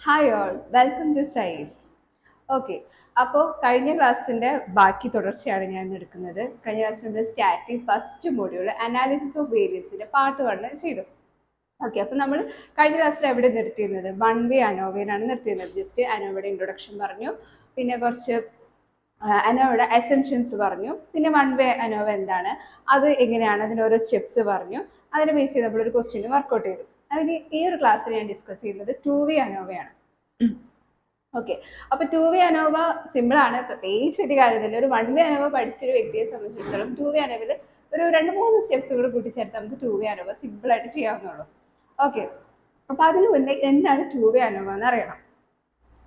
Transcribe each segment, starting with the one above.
Hi all, welcome to size. Okay, അപ്പോൾ കഴിഞ്ഞ ക്ലാസ്സിൻ്റെ ബാക്കി തുടർച്ചയാണ് ഞാൻ എടുക്കുന്നത്. കഴിഞ്ഞ ക്ലാസ്സിൽ നമ്മൾ static first module analysis of വേരിയൻസിൻ്റെ പാർട്ട് 1 ചെയ്തു. ഓക്കെ, അപ്പോൾ നമ്മൾ കഴിഞ്ഞ ക്ലാസ്സിൽ എവിടെ നിർത്തിയിരുന്നത്? വൺ വേ അനോവയിലാണ് നിർത്തിയിരുന്നത്. ജസ്റ്റ് അനോവയുടെ ഇൻട്രൊഡക്ഷൻ പറഞ്ഞു, പിന്നെ കുറച്ച് അനോവയുടെ അസംഷൻസ് പറഞ്ഞു, പിന്നെ വൺ വേ അനോവ എന്താണ്, അത് എങ്ങനെയാണ്, അതിൻ്റെ ഓരോ സ്റ്റെപ്സ് പറഞ്ഞു. അതിനെ ബേസ് ചെയ്ത് നമ്മളൊരു ക്വസ്റ്റ്യൻ വർക്കൗട്ട് ചെയ്തു. അതിന് ഈ ഒരു ക്ലാസ്സിൽ ഞാൻ ഡിസ്കസ് ചെയ്യുന്നത് ടു വേ അനോവയാണ്. ഓക്കെ, അപ്പോൾ ടു വേ അനോവ സിമ്പിൾ ആണ്, പ്രത്യേകിച്ച് വലിയ കാര്യമില്ല. ഒരു വൺ വേ അനോവ പഠിച്ചൊരു വ്യക്തിയെ സംബന്ധിച്ചിടത്തോളം ടു വേ അനോവയിൽ ഒരു 2-3 സ്റ്റെപ്സ് കൂടെ കൂട്ടിച്ചേർത്ത് നമുക്ക് ടു വേ അനോവ സിമ്പിളായിട്ട് ചെയ്യാവുന്നുള്ളൂ. ഓക്കെ, അപ്പോൾ അതിന് മുന്നേ എന്താണ് ടു വേ അനോവ എന്ന് അറിയണം.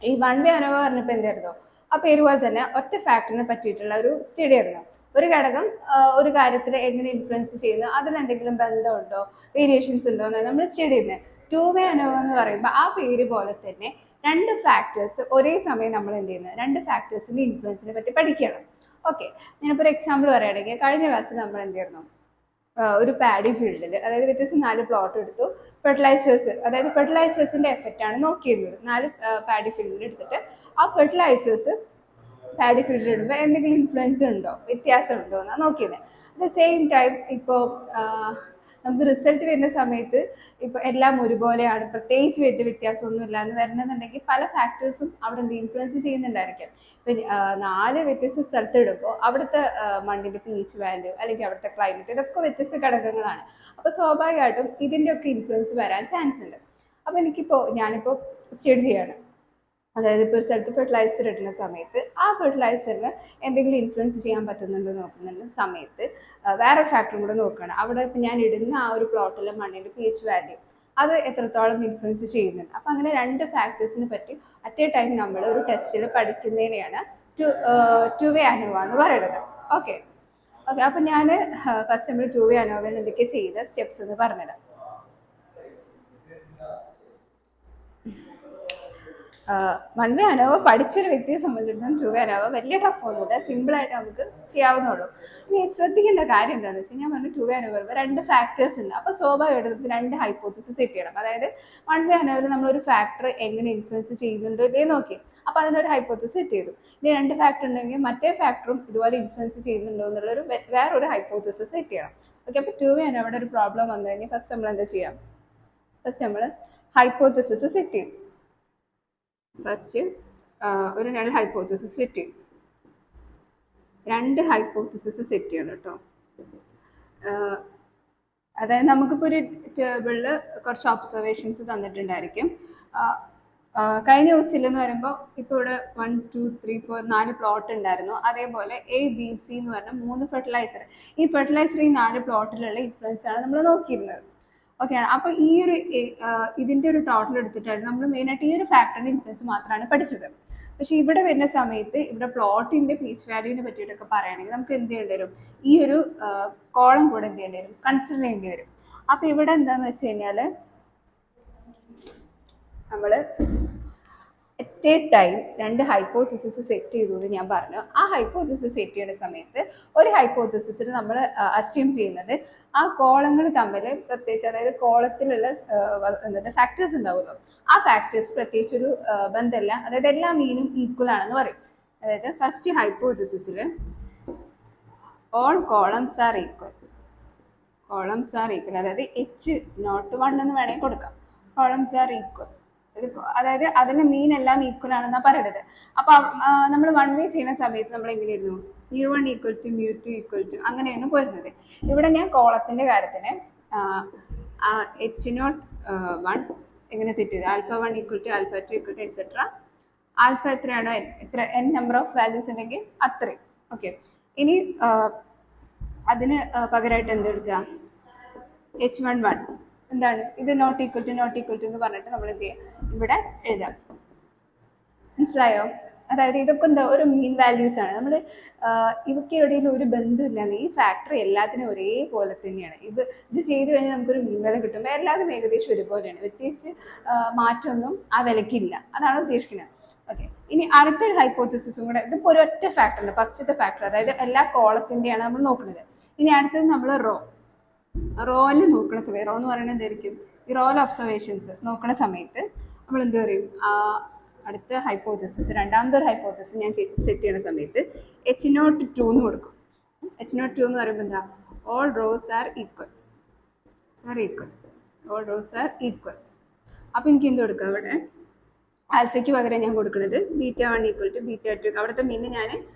ഈ വൺ വേ അനോവ പറഞ്ഞപ്പോൾ എന്തായിരുന്നു? ആ പേര് പോലെ തന്നെ ഒറ്റ ഫാക്ടറിനെ പറ്റിയിട്ടുള്ള ഒരു സ്റ്റഡി ആയിരുന്നു. ഒരു ഘടകം ഒരു കാര്യത്തിൽ എങ്ങനെ ഇൻഫ്ലുവൻസ് ചെയ്യുന്നു, അതിലെന്തെങ്കിലും ബന്ധമുണ്ടോ, വേരിയേഷൻസ് ഉണ്ടോ എന്നാണ് നമ്മൾ സ്റ്റഡി ചെയ്യുന്നത്. ടു വേ അനോവ എന്ന് പറയുമ്പോൾ ആ പേര് പോലെ തന്നെ രണ്ട് ഫാക്ടേഴ്സ് ഒരേ സമയം നമ്മൾ എന്ത് ചെയ്യുന്നത്, രണ്ട് ഫാക്ടേഴ്സിൻ്റെ ഇൻഫ്ലുവൻസിനെ പറ്റി പഠിക്കണം. ഓക്കെ, ഞാനിപ്പോൾ ഒരു എക്സാമ്പിൾ പറയുകയാണെങ്കിൽ കഴിഞ്ഞ ക്ലാസ്സിൽ നമ്മൾ എന്ത് ചെയ്യുന്നു, ഒരു പാഡി ഫീൽഡിൽ, അതായത് വ്യത്യസ്ത 4 പ്ലോട്ട് എടുത്തു. ഫെർട്ടിലൈസേഴ്സ്, അതായത് ഫെർട്ടിലൈസേഴ്സിൻ്റെ എഫക്റ്റാണ് നോക്കിയിരുന്നത്. 4 പാഡി ഫീൽഡിൽ എടുത്തിട്ട് ആ ഫെർട്ടിലൈസേഴ്സ് പാഡി ഫീൽഡിൽ ഇടുമ്പോൾ എന്തെങ്കിലും ഇൻഫ്ലുവൻസ് ഉണ്ടോ, വ്യത്യാസം ഉണ്ടോ എന്നാണ് നോക്കിയത്. അറ്റ് ദ സെയിം ടൈം ഇപ്പോൾ നമുക്ക് റിസൾട്ട് വരുന്ന സമയത്ത് ഇപ്പോൾ എല്ലാം ഒരുപോലെയാണ്, പ്രത്യേകിച്ച് വലിയ വ്യത്യാസമൊന്നുമില്ല എന്ന് വരണമെന്നുണ്ടെങ്കിൽ പല ഫാക്ടേഴ്സും അവിടെ എന്ത് ഇൻഫ്ലുവൻസ് ചെയ്യുന്നുണ്ടായിരിക്കും. ഇപ്പം 4 വ്യത്യസ്ത സ്ഥലത്ത് ഇടുമ്പോൾ അവിടുത്തെ മണ്ണിൻ്റെ pH വാല്യൂ അല്ലെങ്കിൽ അവിടുത്തെ ക്ലൈമറ്റ്, ഇതൊക്കെ വ്യത്യസ്ത ഘടകങ്ങളാണ്. അപ്പോൾ സ്വാഭാവികമായിട്ടും ഇതിൻ്റെയൊക്കെ ഇൻഫ്ലുവൻസ് വരാൻ ചാൻസ് ഉണ്ട്. അപ്പോൾ ഞാനിപ്പോൾ സ്റ്റഡി ചെയ്യാണ്, അതായത് ഇപ്പോൾ ഒരു സ്ഥലത്ത് ഫെർട്ടിലൈസർ ഇടുന്ന സമയത്ത് ആ ഫെർട്ടിലൈസറിന് എന്തെങ്കിലും ഇൻഫ്ലുവൻസ് ചെയ്യാൻ പറ്റുന്നുണ്ടോ നോക്കുന്ന സമയത്ത് വേറെ ഫാക്ടറും കൂടെ നോക്കുകയാണ്. അവിടെ ഇപ്പോൾ ഞാൻ ഇടുന്ന ആ ഒരു പ്ലോട്ടിലെ മണ്ണിൻ്റെ pH വാല്യൂ അത് എത്രത്തോളം ഇൻഫ്ലുവൻസ് ചെയ്യുന്നുണ്ട്. അപ്പോൾ അങ്ങനെ 2 ഫാക്ടേഴ്സിനെ പറ്റി അറ്റ് എ ടൈം നമ്മൾ ഒരു ടെസ്റ്റിൽ പഠിക്കുന്നതിനെയാണ് ടു വേ അനോവ എന്ന് പറയുന്നത്. ഓക്കെ, അപ്പോൾ ഞാൻ ഫസ്റ്റ് നമ്മൾ ടു വേ അനോവയിൽ എന്തൊക്കെ ചെയ്ത സ്റ്റെപ്സ് എന്ന് പറഞ്ഞുതരാം. വൺ വേ അനോവ പഠിച്ചൊരു വ്യക്തിയെ സംബന്ധിച്ചിടത്തോളം ടു വേ അനോവ വലിയ ടഫ് ഒന്നുമില്ല, സിമ്പിളായിട്ട് നമുക്ക് ചെയ്യാവുന്നുള്ളൂ. ഇനി ശ്രദ്ധിക്കേണ്ട കാര്യം എന്താണെന്ന് വെച്ചാൽ, ഞാൻ പറഞ്ഞു ടു വേ അനോവ വരുമ്പോൾ 2 ഫാക്ടേഴ്സ് ഉണ്ട്. അപ്പോൾ സ്വാഭാവികമായിട്ട് നമുക്ക് 2 ഹൈപ്പോത്തിസിസ് സെറ്റ് ചെയ്യണം. അതായത് വൺ വേ അനോവയിൽ നമ്മളൊരു ഫാക്ടർ എങ്ങനെ ഇൻഫ്ലുവൻസ് ചെയ്യുന്നുണ്ടോ ഇതേ നോക്കി, അപ്പോൾ അതിനൊരു ഹൈപ്പോത്തിസിസ് സെറ്റ് ചെയ്തു. ഇനി 2 ഫാക്ടർ ഉണ്ടെങ്കിൽ മറ്റേ ഫാക്ടറും ഇതുപോലെ ഇൻഫ്ലുവൻസ് ചെയ്യുന്നുണ്ടോ എന്നുള്ളൊരു വേറൊരു ഹൈപ്പോത്തിസിസ് സെറ്റ് ചെയ്യണം. ഓക്കെ, അപ്പോൾ ടു വേ അനോവയുടെ ഒരു പ്രോബ്ലം വന്നു കഴിഞ്ഞാൽ ഫസ്റ്റ് നമ്മൾ എന്താ ചെയ്യാം, ഫസ്റ്റ് നമ്മൾ ഹൈപ്പോത്തിസിസ് സെറ്റ് ചെയ്യും. ഫസ്റ്റ് ഒരു 2 ഹൈപ്പോത്തിസിസ് സെറ്റ് ചെയ്യും. 2 ഹൈപ്പോത്തിസിസ് സെറ്റ് ചെയ്യണം കേട്ടോ. അതായത് നമുക്കിപ്പോൾ ഒരു ടേബിളിൽ കുറച്ച് ഒബ്സർവേഷൻസ് തന്നിട്ടുണ്ടായിരിക്കും. കഴിഞ്ഞ ക്വസ്റ്റ്യൻ എന്ന് പറയുമ്പോൾ ഇപ്പോൾ ഇവിടെ 1 2 3 4 4 പ്ലോട്ട് ഉണ്ടായിരുന്നു. അതേപോലെ ABC എന്ന് പറഞ്ഞ 3 ഫെർട്ടിലൈസർ. ഈ ഫെർട്ടിലൈസർ ഈ 4 പ്ലോട്ടിലുള്ള ഇൻഫ്ലുവൻസ് ആണ് നമ്മൾ നോക്കിയിരുന്നത്. ഓക്കെ ആണ്. അപ്പോൾ ഈ ഒരു ഇതിൻ്റെ ഒരു ടോട്ടൽ എടുത്തിട്ടായിരുന്നു നമ്മൾ മെയിനായിട്ട് ഈ ഒരു ഫാക്ടറിൻ്റെ ഇൻഫ്ലുവൻസ് മാത്രമാണ് പഠിച്ചത്. പക്ഷേ ഇവിടെ വരുന്ന സമയത്ത് ഇവിടെ പ്ലോട്ടിൻ്റെ pH വാല്യൂവിനെ പറ്റിയിട്ടൊക്കെ പറയുകയാണെങ്കിൽ നമുക്ക് എന്ത് ചെയ്യേണ്ടി വരും, ഈ ഒരു കോളം കൂടെ എന്ത് ചെയ്യേണ്ടി വരും, കൺസിഡർ ചെയ്യേണ്ടി വരും. അപ്പോൾ ഇവിടെ എന്താണെന്ന് വെച്ച് കഴിഞ്ഞാൽ നമ്മൾ at A time 2 hypothesis set ചെയ്തു എന്ന് ഞാൻ പറഞ്ഞു. ആ ഹൈപ്പോത്തിസിസ് സെറ്റ് ചെയ്യുന്ന സമയത്ത് ഒരു ഹൈപ്പോത്തിസിസിൽ നമ്മൾ അസ്യൂം ചെയ്യുന്നത് ആ കോളങ്ങൾ തമ്മിൽ പ്രത്യേകിച്ച്, അതായത് കോളത്തിലുള്ള ഫാക്ടേഴ്സ് ഉണ്ടാവുമല്ലോ, ആ ഫാക്ടേഴ്സ് പ്രത്യേകിച്ച് ഒരു ബന്ധമില്ല, അതായത് എല്ലാ മീനും ഈക്വൽ ആണെന്ന് പറയും. അതായത് ഫസ്റ്റ് ഹൈപ്പോത്തിസിസിൽ ഓൾ കോളംസ് ആർ ഈക്വൽ, അതായത് H0 എന്ന് വേണമെങ്കിൽ കൊടുക്കാം. കോളംസ് ആർ ഈക്വൽ, അതായത് അതിന്റെ മീൻ എല്ലാം ഈക്വൽ ആണെന്നാണ് പറയുന്നത്. അപ്പൊ നമ്മൾ വൺ വേ ചെയ്യുന്ന സമയത്ത് നമ്മൾ എങ്ങനെയായിരുന്നു, μ1 = μ2 = അങ്ങനെയാണ് പോരുന്നത്. ഇവിടെ ഞാൻ കോളത്തിന്റെ കാര്യത്തിന് H01 എങ്ങനെ സെറ്റ് ചെയ്ത്, α1 = α2 = എക്സെട്ര. ആൽഫ എത്രയാണോ, എത്ര n നമ്പർ ഓഫ് വാല്യൂസ് ഉണ്ടെങ്കിൽ അത്രയും. ഓക്കെ, ഇനി അതിന് പകരമായിട്ട് എന്തെടുക്കുക, H11 എന്താണ്, ഇത് നോട്ട് ഈക്വൽ ടു എന്ന് പറഞ്ഞിട്ട് നമ്മൾ എന്ത് ചെയ്യാം, ഇവിടെ എഴുതാം. മനസ്സിലായോ? അതായത് ഇതൊക്കെ എന്താ, ഒരു മീൻ വാല്യൂസ് ആണ്. നമ്മൾ ഇവയ്ക്കിടയിൽ ഒരു ബന്ധമില്ലാതെ ഈ ഫാക്ടറി എല്ലാത്തിനും ഒരേപോലെ തന്നെയാണ്. ഇത് ചെയ്ത് കഴിഞ്ഞാൽ നമുക്കൊരു മീൻ വില കിട്ടുമ്പോൾ എല്ലാതും ഏകദേശം ഒരുപോലെയാണ്, വ്യത്യാസിച്ച് മാറ്റമൊന്നും ആ വിലയ്ക്കില്ല. അതാണ് ഉദ്ദേശിക്കുന്നത്. ഓക്കെ, ഇനി അടുത്തൊരു ഹൈപ്പോത്തിസിസും കൂടെ, ഇതിപ്പോൾ ഒരു ഒറ്റ ഫാക്ടറുണ്ട്, ഫസ്റ്റത്തെ ഫാക്ടർ, അതായത് എല്ലാ കോളത്തിൻ്റെയാണ് നമ്മൾ നോക്കുന്നത്. ഇനി അടുത്തത് നമ്മൾ റോയിൽ നോക്കുന്ന സമയത്ത്, റോ എന്ന് പറയുന്നത് എന്തായിരിക്കും, ഈ റോയിൽ ഒബ്സർവേഷൻസ് നോക്കുന്ന സമയത്ത് നമ്മൾ എന്ത് പറയും? അടുത്ത ഹൈപ്പോത്തസിസ്, രണ്ടാമത്തെ ഒരു ഹൈപ്പോത്തസിസ് ഞാൻ സെറ്റ് ചെയ്യുന്ന സമയത്ത് H02 എന്ന് കൊടുക്കും. H02 എന്ന് പറയുമ്പോൾ എന്താ? All rows are equal. All rows are equal. അപ്പോൾ എനിക്ക് എന്ത് കൊടുക്കാം? ഇവിടെ ആൽഫയ്ക്ക് പകരം ഞാൻ കൊടുക്കുന്നത് β1 ഈക്വൽ ടു β2. അവിടുത്തെ മീന് ഞാൻ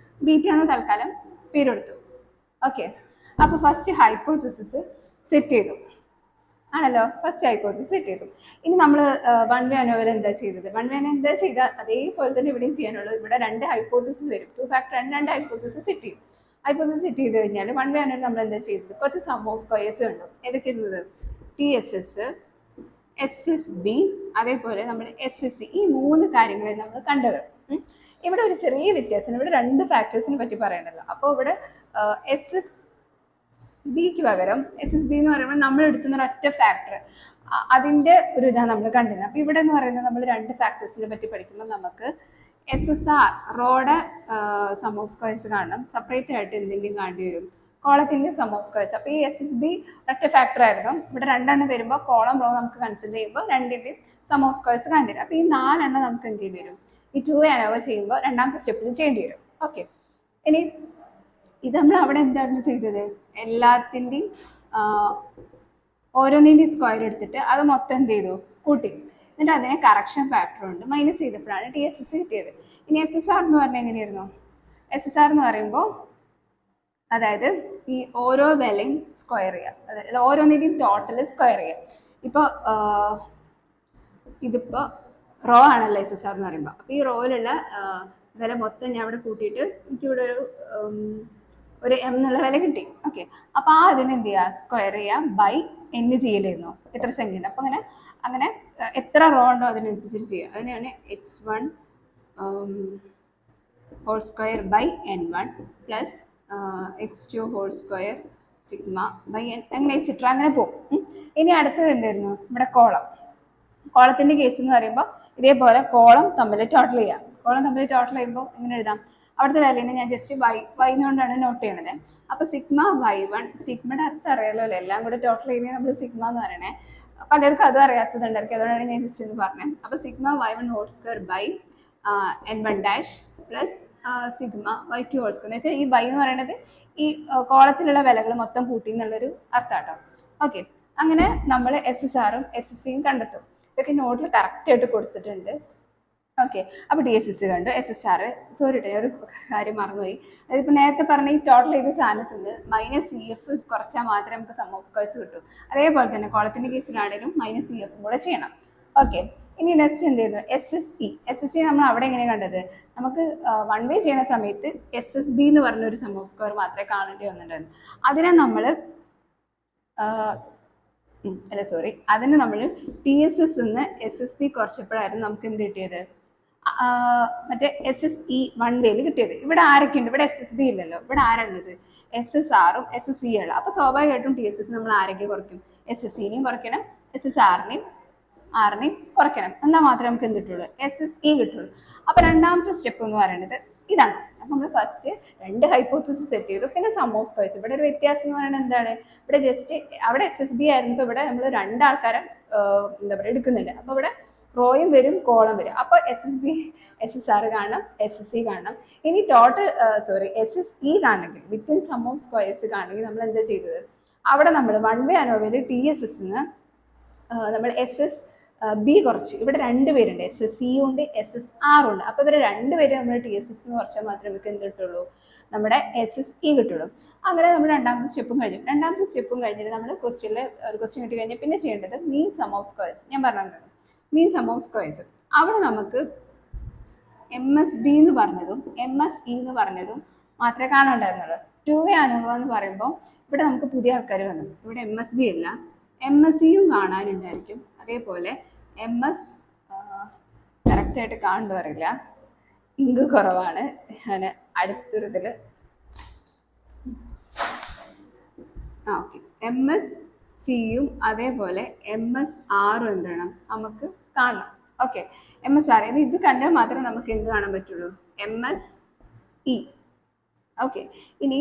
ബീറ്റ എന്ന് തൽക്കാലം പേര് കൊടുത്തു. ഓക്കെ, അപ്പോൾ ഫസ്റ്റ് ഹൈപ്പോത്തസിസ് സെറ്റ് ചെയ്തു ആണല്ലോ. ഫസ്റ്റ് ഹൈപ്പോത്തസിസ് സെറ്റ് ചെയ്തു. ഇനി നമ്മൾ വൺ വേ അനോവൽ എന്താ ചെയ്തത്? വൺ വേ എന്താ ചെയ്താൽ അതേപോലെ തന്നെ ഇവിടെയും ചെയ്യാനുള്ളൂ. ഇവിടെ രണ്ട് ഹൈപ്പോത്തസിസ് വരും. 2 ഫാക്ടർ രണ്ട് ഹൈപ്പോത്തസിസ് സെറ്റ് ചെയ്യും. ഹൈപ്പോത്തസിസ് സെറ്റ് ചെയ്ത് കഴിഞ്ഞാൽ വൺ വേ അനോവൽ നമ്മൾ എന്താ ചെയ്തത്? കുറച്ച് സം ഓഫ് സ്ക്വയേഴ്സ് കണ്ടു. ഏതൊക്കെ ഇരുന്നത്? TSS, SSB, അതേപോലെ നമ്മൾ SSC. ഈ 3 കാര്യങ്ങളെ നമ്മൾ കണ്ടത്. ഇവിടെ ഒരു ചെറിയ വ്യത്യാസം, ഇവിടെ രണ്ട് ഫാക്ടേഴ്സിനെ പറ്റി പറയണല്ലോ. അപ്പോൾ ഇവിടെ SSBക്ക് പകരം SSB എന്ന് പറയുമ്പോൾ നമ്മൾ എടുക്കുന്ന ഒരൊറ്റ ഫാക്ടർ, അതിൻ്റെ ഒരു ഇതാണ് നമ്മൾ കണ്ടിരുന്നത്. അപ്പോൾ ഇവിടെ എന്ന് പറയുന്നത് നമ്മൾ രണ്ട് ഫാക്ടേഴ്സിനെ പറ്റി പഠിക്കുമ്പോൾ നമുക്ക് SSR റോയുടെ സം ഓഫ് സ്ക്വയേഴ്സ് കാണണം, സെപ്പറേറ്റ് ആയിട്ട് എന്തെങ്കിലും കാണേണ്ടി വരും, കോളത്തിൻ്റെ സം ഓഫ് സ്ക്വയേഴ്സ്. അപ്പോൾ ഈ SSB ഒറ്റ ഫാക്ടർ ആയിരുന്നു. ഇവിടെ രണ്ടെണ്ണം വരുമ്പോൾ കോളം റോ നമുക്ക് കൺസിഡർ ചെയ്യുമ്പോൾ രണ്ടിൻ്റെയും സം ഓഫ് സ്ക്വയേഴ്സ് കണ്ടു വരും. അപ്പോൾ ഈ 4 എണ്ണം നമുക്ക് എന്ത് ചെയ്യേണ്ടി വരും? ഈ 2 അനോവ ചെയ്യുമ്പോൾ രണ്ടാമത്തെ സ്റ്റെപ്പിൽ ചെയ്യേണ്ടി വരും. ഓക്കെ, ഇനി ഇത് നമ്മൾ അവിടെ എന്താണ് ചെയ്തത്? എല്ലാത്തിൻ്റെയും ഓരോന്നിൻ്റെയും സ്ക്വയർ എടുത്തിട്ട് അത് മൊത്തം എന്ത് ചെയ്തു? കൂട്ടി. എന്നിട്ട് അതിനെ കറക്ഷൻ ഫാക്ടർ ഉണ്ട് മൈനസ് ചെയ്തപ്പോഴാണ് TSS കിട്ടിയത്. ഇനി SSR എന്ന് പറഞ്ഞാൽ എങ്ങനെയായിരുന്നു? SSR എന്ന് പറയുമ്പോൾ അതായത് ഈ ഓരോ വിലയും സ്ക്വയർ ചെയ്യുക, അതായത് ഓരോന്നിൻ്റെയും ടോട്ടൽ സ്ക്വയർ ചെയ്യുക. ഇപ്പോൾ ഇതിപ്പോൾ റോ ആണല്ലോ SSR എന്ന് പറയുമ്പോൾ. അപ്പോൾ ഈ റോയിലുള്ള വില മൊത്തം ഞാൻ ഇവിടെ കൂട്ടിയിട്ട് എനിക്കിവിടെ ഒരു M എന്നുള്ള വില കിട്ടി. ഓക്കെ, അപ്പോൾ അതിന് എന്ത് ചെയ്യുക? സ്ക്വയർ ചെയ്യുക ബൈ N ചെയ്യലായിരുന്നു. എത്ര സംഖ്യ ഉണ്ട് അപ്പോൾ അങ്ങനെ എത്ര റോ ഉണ്ടോ അതിനനുസരിച്ച് ചെയ്യുക. അതിനാണ് x1 whole square by n1 plus x2 whole square sigma by n, അങ്ങനെ എക്സെട്ര അങ്ങനെ പോകും. ഇനി അടുത്തത് എന്തായിരുന്നു? ഇവിടെ കോളത്തിൻ്റെ കേസ് എന്ന് പറയുമ്പോൾ ഇതേപോലെ കോളം തമ്മിൽ ടോട്ടൽ ചെയ്യാം. കോളം തമ്മിൽ ടോട്ടൽ ചെയ്യുമ്പോൾ എങ്ങനെ എഴുതാം? അവിടുത്തെ വാല്യൂനെ ഞാൻ ജസ്റ്റ് y കൊണ്ടാണ് നോട്ട് ചെയ്യണത്. അപ്പോൾ സിഗ്മ y1, സിഗ്മയുടെ അർത്ഥം അറിയാലോ അല്ലേ, എല്ലാം കൂടെ ടോട്ടൽ ചെയ്യുന്നത് നമ്മൾ സിഗ്മ എന്ന് പറയണേ. പലർക്കും അത് അറിയാത്തതുണ്ടായിരിക്കും, അതുകൊണ്ടാണ് ഞാൻ ജസ്റ്റ് എന്ന് പറഞ്ഞത്. അപ്പോൾ sigma y1 whole square by n1 dash plus sigma y2 whole square. എന്ന് വെച്ചാൽ ഈ y എന്ന് പറയുന്നത് ഈ കോളത്തിലുള്ള വിലകൾ മൊത്തം കൂട്ടി എന്നുള്ളൊരു അർത്ഥാട്ടോ. ഓക്കെ, അങ്ങനെ നമ്മൾ SSRഉം SSCയും കണ്ടെത്തും. ഇതൊക്കെ നോട്ടിൽ കറക്റ്റായിട്ട് കൊടുത്തിട്ടുണ്ട്. ഓക്കെ, അപ്പോൾ TSS കണ്ടു, SSR. സോറി കേട്ടോ, ഒരു കാര്യം മറന്നുപോയി. അതിപ്പോൾ നേരത്തെ പറഞ്ഞ ഈ ടോട്ടൽ ചെയ്ത സാധനത്തിൽ നിന്ന് -CF കുറച്ചാൽ മാത്രമേ നമുക്ക് സം ഓഫ് സ്ക്വയേഴ്സ് കിട്ടൂ. അതേപോലെ തന്നെ കോളത്തിൻ്റെ കേസിലാണെങ്കിലും -CF കൂടെ ചെയ്യണം. ഓക്കെ, ഇനി നെക്സ്റ്റ് എന്ത് ചെയ്യുന്നു? SSE നമ്മൾ അവിടെ എങ്ങനെ കണ്ടത്? നമുക്ക് വൺ വേ ചെയ്യുന്ന സമയത്ത് SSB എന്ന് പറഞ്ഞൊരു സം ഓഫ് സ്ക്വയർ മാത്രമേ കാണേണ്ടി വന്നിട്ടുണ്ടായിരുന്നു. അതിനെ നമ്മൾ അതിന് നമ്മൾ TSS നിന്ന് SSB കുറച്ചപ്പോഴായിരുന്നു നമുക്ക് എന്ത് കിട്ടിയത്? മറ്റേ SSE വൺ വേയിൽ കിട്ടിയത്. ഇവിടെ ആരൊക്കെ ഉണ്ട്? ഇവിടെ SSB ഇല്ലല്ലോ, ഇവിടെ ആരുള്ളത്? SSRഉം SSE ഉള്ളു. അപ്പോൾ സ്വാഭാവികമായിട്ടും TSS നമ്മൾ ആരൊക്കെ കുറയ്ക്കും? SSCനെയും കുറയ്ക്കണം, SSRനെയും കുറയ്ക്കണം. എന്നാൽ മാത്രമേ നമുക്ക് എന്ത് കിട്ടുള്ളൂ? SSE കിട്ടുള്ളൂ. അപ്പോൾ രണ്ടാമത്തെ സ്റ്റെപ്പ് എന്ന് പറയുന്നത് ഇതാണ്. അപ്പോൾ നമ്മൾ ഫസ്റ്റ് രണ്ട് ഹൈപ്പോത്തസിസ് സെറ്റ് ചെയ്തു, പിന്നെ സം ഓഫ് സ്ക്വയേഴ്സ്. ഇവിടെ ഒരു വ്യത്യാസം എന്ന് പറയുന്നത് എന്താണ്? ഇവിടെ ജസ്റ്റ് അവിടെ SSB ആയിരുന്നു, ഇപ്പോൾ ഇവിടെ നമ്മൾ രണ്ടാൾക്കാരെ എന്താ പറയുക എടുക്കുന്നുണ്ട്. അപ്പോൾ ഇവിടെ റോയും വരും കോളം വരും. അപ്പോൾ SSB SSR കാണണം, SSE കാണണം. ഇനി ടോട്ടൽ SSE കാണണമെങ്കിൽ വിത്തിൻ സം ഓഫ് സ്ക്വയേഴ്സ് കാണണമെങ്കിൽ നമ്മൾ എന്താ ചെയ്തത്? അവിടെ നമ്മൾ വൺ വേ അനോവയിൽ TSS നമ്മൾ SSB കുറച്ച്. ഇവിടെ രണ്ടുപേരുണ്ട്, SSE ഉണ്ട് SSR ഉണ്ട്. അപ്പോൾ ഇവരെ രണ്ടുപേരും നമ്മൾ TSS കുറച്ചാൽ മാത്രമേ നമുക്ക് എന്ത് കിട്ടുള്ളൂ? നമ്മുടെ SSE കിട്ടുള്ളൂ. അങ്ങനെ നമ്മൾ രണ്ടാമത്തെ സ്റ്റെപ്പും കഴിഞ്ഞു. രണ്ടാമത്തെ സ്റ്റെപ്പും കഴിഞ്ഞിട്ട് നമ്മൾ ക്വസ്റ്റ്യനിൽ ഒരു ക്വസ്റ്റ്യൻ കിട്ടി കഴിഞ്ഞാൽ പിന്നെ ചെയ്യേണ്ടത് മീൻ സം ഓഫ് സ്ക്വയേഴ്സ്. ഞാൻ പറഞ്ഞത് മീൻ സം ഓഫ് സ്ക്വയേഴ്സ്. അവിടെ നമുക്ക് MSB എന്ന് പറഞ്ഞതും MSE എന്ന് പറഞ്ഞതും മാത്രമേ കാണുന്നുണ്ടായിരുന്നുള്ളൂ. 2 വേ അനോവ എന്ന് പറയുമ്പോൾ ഇവിടെ നമുക്ക് പുതിയ ആൾക്കാർ വന്നു. ഇവിടെ MSB അല്ല, MSEയും കാണാനുണ്ടായിരിക്കും. അതേപോലെ MS കറക്റ്റായിട്ട് കാണുന്നു അറിയില്ല, ഇങ്ക് കുറവാണ്. ഞാൻ അടുത്തൊരു ഇതിൽ ഓക്കെ, MSCയും അതേപോലെ MSRഉം എന്താണ് നമുക്ക് കാണണം. ഓക്കെ, MSR ഇത് കണ്ടാൽ മാത്രമേ നമുക്ക് എന്ത് കാണാൻ പറ്റുള്ളൂ? MSE. ഓക്കെ, ഇനി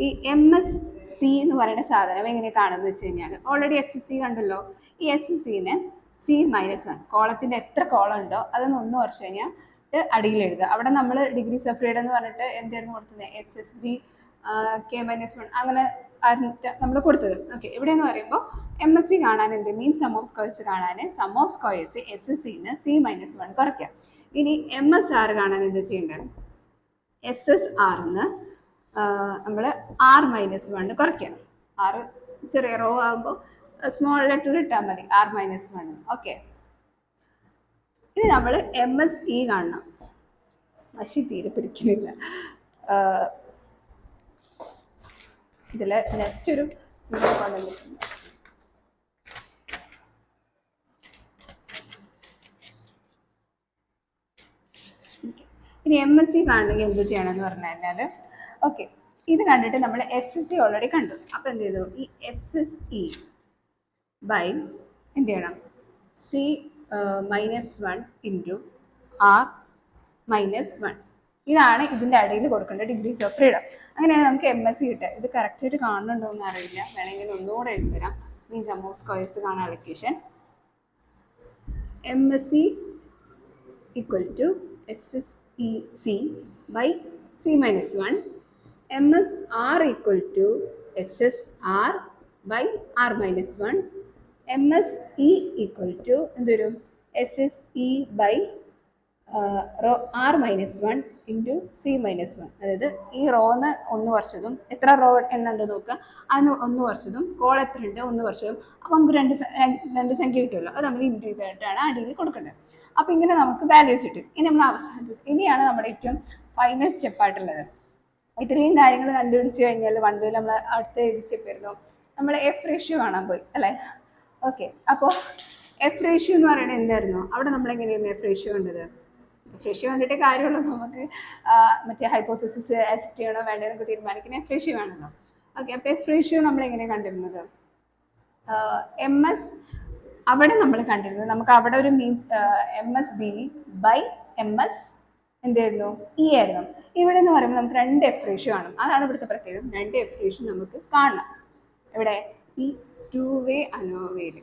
ഈ എം എസ് സി എന്ന് പറയുന്ന സാധനം എങ്ങനെ കാണുന്നത് വെച്ച് കഴിഞ്ഞാൽ ഓൾറെഡി എസ് എസ് സി കണ്ടല്ലോ. ഈ എസ് എസ് സിനെ C-1 കോളത്തിന്റെ എത്ര കോളം ഉണ്ടോ അതൊന്ന് 1 വർഷം കഴിഞ്ഞാൽ അടിയിൽ എഴുതുക. അവിടെ നമ്മൾ ഡിഗ്രീസ് ഓഫ് ഫ്രീഡം എന്ന് പറഞ്ഞിട്ട് എന്തായിരുന്നു കൊടുത്തത്? SSB K-1 അങ്ങനെ നമ്മൾ കൊടുത്തത്. ഓക്കെ, ഇവിടെ എന്ന് പറയുമ്പോൾ MSc കാണാൻ എന്ത് മീൻ സം ഓഫ് സ്ക്വയർസ് കാണാൻ സം ഓഫ് സ്ക്വയർസ് SSCന് C-1 കുറയ്ക്കാം. ഇനി MSR കാണാൻ എന്താ ചെയ്യേണ്ടത്? SSRന്ന് നമ്മൾ R-1 കുറയ്ക്കാം. R ചെറിയ റോ ആകുമ്പോൾ സ്മോൾ ലെറ്റർ ഇട്ടാൽ മതി, R-1. ഓക്കെ, ഇനി നമ്മൾ MSE കാണണം. മഷി തീരെ പിടിക്കുന്നില്ല. ഇതിൽ നെക്സ്റ്റ് ഒരു കൊണ്ടുവന്നിട്ടുണ്ട്. ഇനി MSc കാണണമെങ്കിൽ എന്ത് ചെയ്യണമെന്ന് പറഞ്ഞു കഴിഞ്ഞാൽ, ഓക്കെ, ഇത് കണ്ടിട്ട് നമ്മൾ SSC ഓൾറെഡി കണ്ടു. അപ്പം എന്ത് ചെയ്തു? ഈ SSE ബൈ എന്ത് ചെയ്യണം? C-1 into R-1. ഇതാണ് ഇതിൻ്റെ അടിയിൽ കൊടുക്കേണ്ട ഡിഗ്രീസ് ഓഫ് ഫ്രീഡം. അങ്ങനെയാണ് നമുക്ക് MSc കിട്ടുക. ഇത് കറക്റ്റായിട്ട് കാണുന്നുണ്ടോ എന്ന് അറിയില്ല, വേണമെങ്കിൽ ഒന്നുകൂടെ എഴുതരാം. മീൻ സം ഓഫ് സ്ക്വയർസ് കാണാൻ allocation MSc equal to SSEC by C-1. MSR equal to SSR by R-1. MSE equal to എന്തൊരു SSE by R-1 into C-1. അതായത് ഈ റോന്ന് 1 വർഷത്തും എത്ര റോ എണ്ണ ഉണ്ട് നോക്കുക, അതിന് 1 വർഷത്തും കോൾ എത്ര ഉണ്ട് 1 വർഷവും. അപ്പം നമുക്ക് രണ്ട് സംഖ്യ കിട്ടുമല്ലോ, അത് നമ്മൾ ഇൻറ്റു ചെയ്തിട്ടാണ് അടിയിൽ കൊടുക്കേണ്ടത്. അപ്പം ഇങ്ങനെ നമുക്ക് വാല്യൂസ് കിട്ടും. ഇനി നമ്മൾ അവസാനത്തെ ഇനിയാണ് നമ്മുടെ ഏറ്റവും ഫൈനൽ സ്റ്റെപ്പായിട്ടുള്ളത്. ഇത്രയും കാര്യങ്ങൾ കണ്ടുപിടിച്ച് കഴിഞ്ഞാൽ 1 നമ്മൾ അടുത്ത ഏത് സ്റ്റെപ്പ് വരുന്നു? നമ്മൾ എഫ് റേഷ്യോ കാണാൻ പോയി അല്ലേ? ഓക്കെ, അപ്പോൾ എഫ് റേഷ്യോ എന്ന് പറയുന്നത് എന്തായിരുന്നു? അവിടെ നമ്മൾ എങ്ങനെയായിരുന്നു എഫ് റേഷ്യോ കണ്ടത്? എഫ് റേഷ്യോ കണ്ടിട്ട് കാര്യമുള്ളൂ, നമുക്ക് മറ്റേ ഹൈപ്പോത്തസിസ് ആക്സെപ്റ്റ് ചെയ്യണോ വേണ്ടതെന്നൊക്കെ തീരുമാനിക്കുന്ന എഫ് റേഷ്യോ ആണല്ലോ. ഓക്കെ, അപ്പോൾ എഫ് റേഷ്യോ നമ്മൾ എങ്ങനെയാണ് കണ്ടിരുന്നത്? അവിടെ നമ്മൾ കണ്ടിരുന്നത് നമുക്ക് അവിടെ ഒരു മീൻസ് MSB ബൈ MS എന്തായിരുന്നു? E ആയിരുന്നു. ഇവിടെ എന്ന് പറയുമ്പോൾ നമുക്ക് 2 എഫ് റേഷ്യോ കാണും. അതാണ് ഇവിടുത്തെ പ്രത്യേകം. 2 എഫ് റേഷ്യോ നമുക്ക് കാണണം. ഇവിടെ ഈ 2 വേ അനോവയിൽ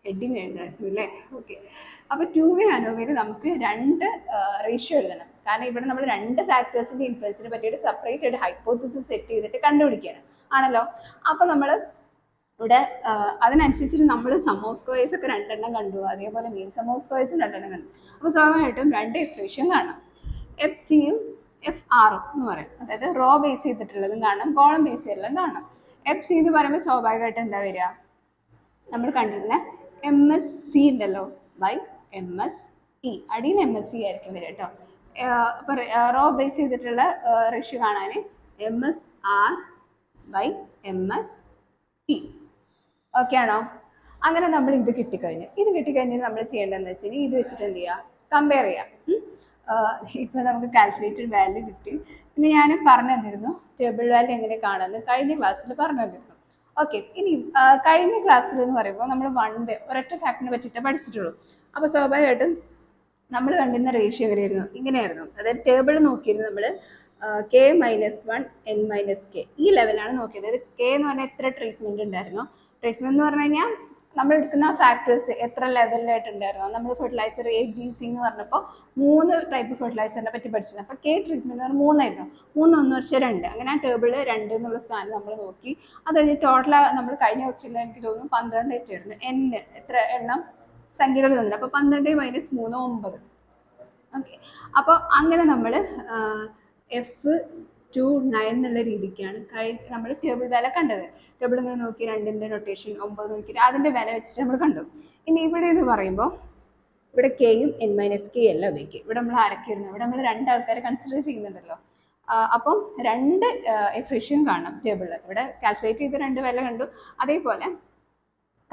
ഹെഡിങ് എഴുതായിരുന്നു അല്ലേ? ഓക്കെ, അപ്പോൾ 2 വേ അനോവയിൽ നമുക്ക് 2 റേഷ്യോ എഴുതണം. കാരണം ഇവിടെ നമ്മൾ 2 ഫാക്ടേഴ്സിൻ്റെ ഇൻഫ്ലുവൻസിനെ പറ്റിയിട്ട് സെപ്പറേറ്റ് ആയിട്ട് ഹൈപ്പോത്തസിസ് സെറ്റ് ചെയ്തിട്ട് കണ്ടുപിടിക്കുകയാണ് ആണല്ലോ. അപ്പോൾ നമ്മൾ ഇവിടെ അതിനനുസരിച്ചിട്ട് നമ്മൾ സം ഓഫ് സ്ക്വയേഴ്സ് ഒക്കെ 2 എണ്ണം കണ്ടു, അതേപോലെ മീൻ സം ഓഫ് സ്ക്വയേഴ്സും 2 എണ്ണം കണ്ടു. അപ്പോൾ സ്വാഭാവികമായിട്ടും 2 എഫ് റേഷ്യോ കാണാം. FCയും FRഉം എന്ന് പറയും. അതായത് റോ ബേസ് ചെയ്തിട്ടുള്ളതും കാണാം, കോളം ബേസ് ചെയ്തിട്ടുള്ളതും കാണാം. FC എന്ന് പറയുമ്പോൾ സ്വാഭാവികമായിട്ട് എന്താ വരിക? നമ്മൾ കണ്ടിരുന്ന MSc ഉണ്ടല്ലോ ബൈ MSE, അടിയിൽ MSc ആയിരിക്കും വരിക കേട്ടോ. അപ്പോൾ റോ ബേസ് ചെയ്തിട്ടുള്ള റേഷ്യോ കാണാൻ MSR ബൈ MSE. ഓക്കെ ആണോ? അങ്ങനെ നമ്മൾ ഇത് കിട്ടിക്കഴിഞ്ഞാൽ നമ്മൾ ചെയ്യേണ്ടതെന്ന് വെച്ച് കഴിഞ്ഞാൽ ഇത് വെച്ചിട്ട് എന്ത് ചെയ്യുക? കമ്പയർ ചെയ്യാം. ഇപ്പോൾ നമുക്ക് കാൽക്കുലേറ്റഡ് വാല്യൂ കിട്ടി. പിന്നെ ഞാൻ പറഞ്ഞു തന്നിരുന്നു ടേബിൾ വാല്യൂ എങ്ങനെ കാണുന്നത് കഴിഞ്ഞ ക്ലാസ്സിൽ പറഞ്ഞു തന്നിരുന്നു. ഓക്കെ, ഇനി കഴിഞ്ഞ ക്ലാസ്സിൽ എന്ന് പറയുമ്പോൾ നമ്മൾ ഒരൊറ്റ ഫാക്ടിനെ പറ്റിയിട്ട് പഠിച്ചിട്ടുള്ളൂ. അപ്പോൾ സ്വാഭാവികമായിട്ടും നമ്മൾ കണ്ടിരുന്ന റേഷ്യോ എങ്ങനെയായിരുന്നു? ഇങ്ങനെയായിരുന്നു. അതായത് ടേബിൾ നോക്കിയിരുന്നു നമ്മൾ K-1 N-K ഈ ലെവലാണ് നോക്കിയത്. അതായത് K എന്ന് പറഞ്ഞാൽ എത്ര ട്രീറ്റ്മെൻറ്റ് ഉണ്ടായിരുന്നു. ട്രീറ്റ്മെൻറ്റ് എന്ന് പറഞ്ഞു കഴിഞ്ഞാൽ നമ്മൾ എടുക്കുന്ന ഫാക്ടേഴ്സ് എത്ര ലെവലിലായിട്ടുണ്ടായിരുന്നു. നമ്മൾ ഫെർട്ടിലൈസർ ABC എന്ന് പറഞ്ഞപ്പോൾ 3 ടൈപ്പ് ഫെർട്ടിലൈസറിനെ പറ്റി പഠിച്ചിരുന്നു. അപ്പോൾ K ട്രീറ്റ്മെൻറ്റ് എന്ന് പറഞ്ഞാൽ 3 ആയിരുന്നു. 3, 1 വർഷം 2. അങ്ങനെ ആ ടേബിൾ 2 എന്നുള്ള സ്ഥാനം നമ്മൾ നോക്കി. അത് കഴിഞ്ഞ് ടോട്ടൽ നമ്മൾ കഴിഞ്ഞ ക്വസ്റ്റ്യനിൽ എനിക്ക് തോന്നുന്നു 12 ആയിട്ടായിരുന്നു. N എത്ര എണ്ണം സംഖ്യകൾ തന്നില്ല. അപ്പോൾ 12 - 3 9. ഓക്കെ, അപ്പോൾ അങ്ങനെ നമ്മൾ F29 എന്നുള്ള രീതിക്കാണ് നമ്മൾ ടേബിൾ വില കണ്ടത്. ടേബിൾ ഇങ്ങനെ നോക്കി 2ന്റെ നൊട്ടേഷൻ 9 നോക്കി അതിൻ്റെ വില വെച്ചിട്ട് നമ്മൾ കണ്ടു. ഇനി ഇവിടെ എന്ന് പറയുമ്പോൾ ഇവിടെ Kയും N-K അല്ല ഉപയോഗിക്കുക. ഇവിടെ നമ്മൾ ആരൊക്കെയായിരുന്നു? ഇവിടെ നമ്മൾ 2 ആൾക്കാരെ കൺസിഡർ ചെയ്യുന്നുണ്ടല്ലോ. അപ്പം 2 എഫ് റേഷ്യോ കാണാം ടേബിളിൽ. ഇവിടെ കാൽക്കുലേറ്റ് ചെയ്ത് 2 വില കണ്ടു. അതേപോലെ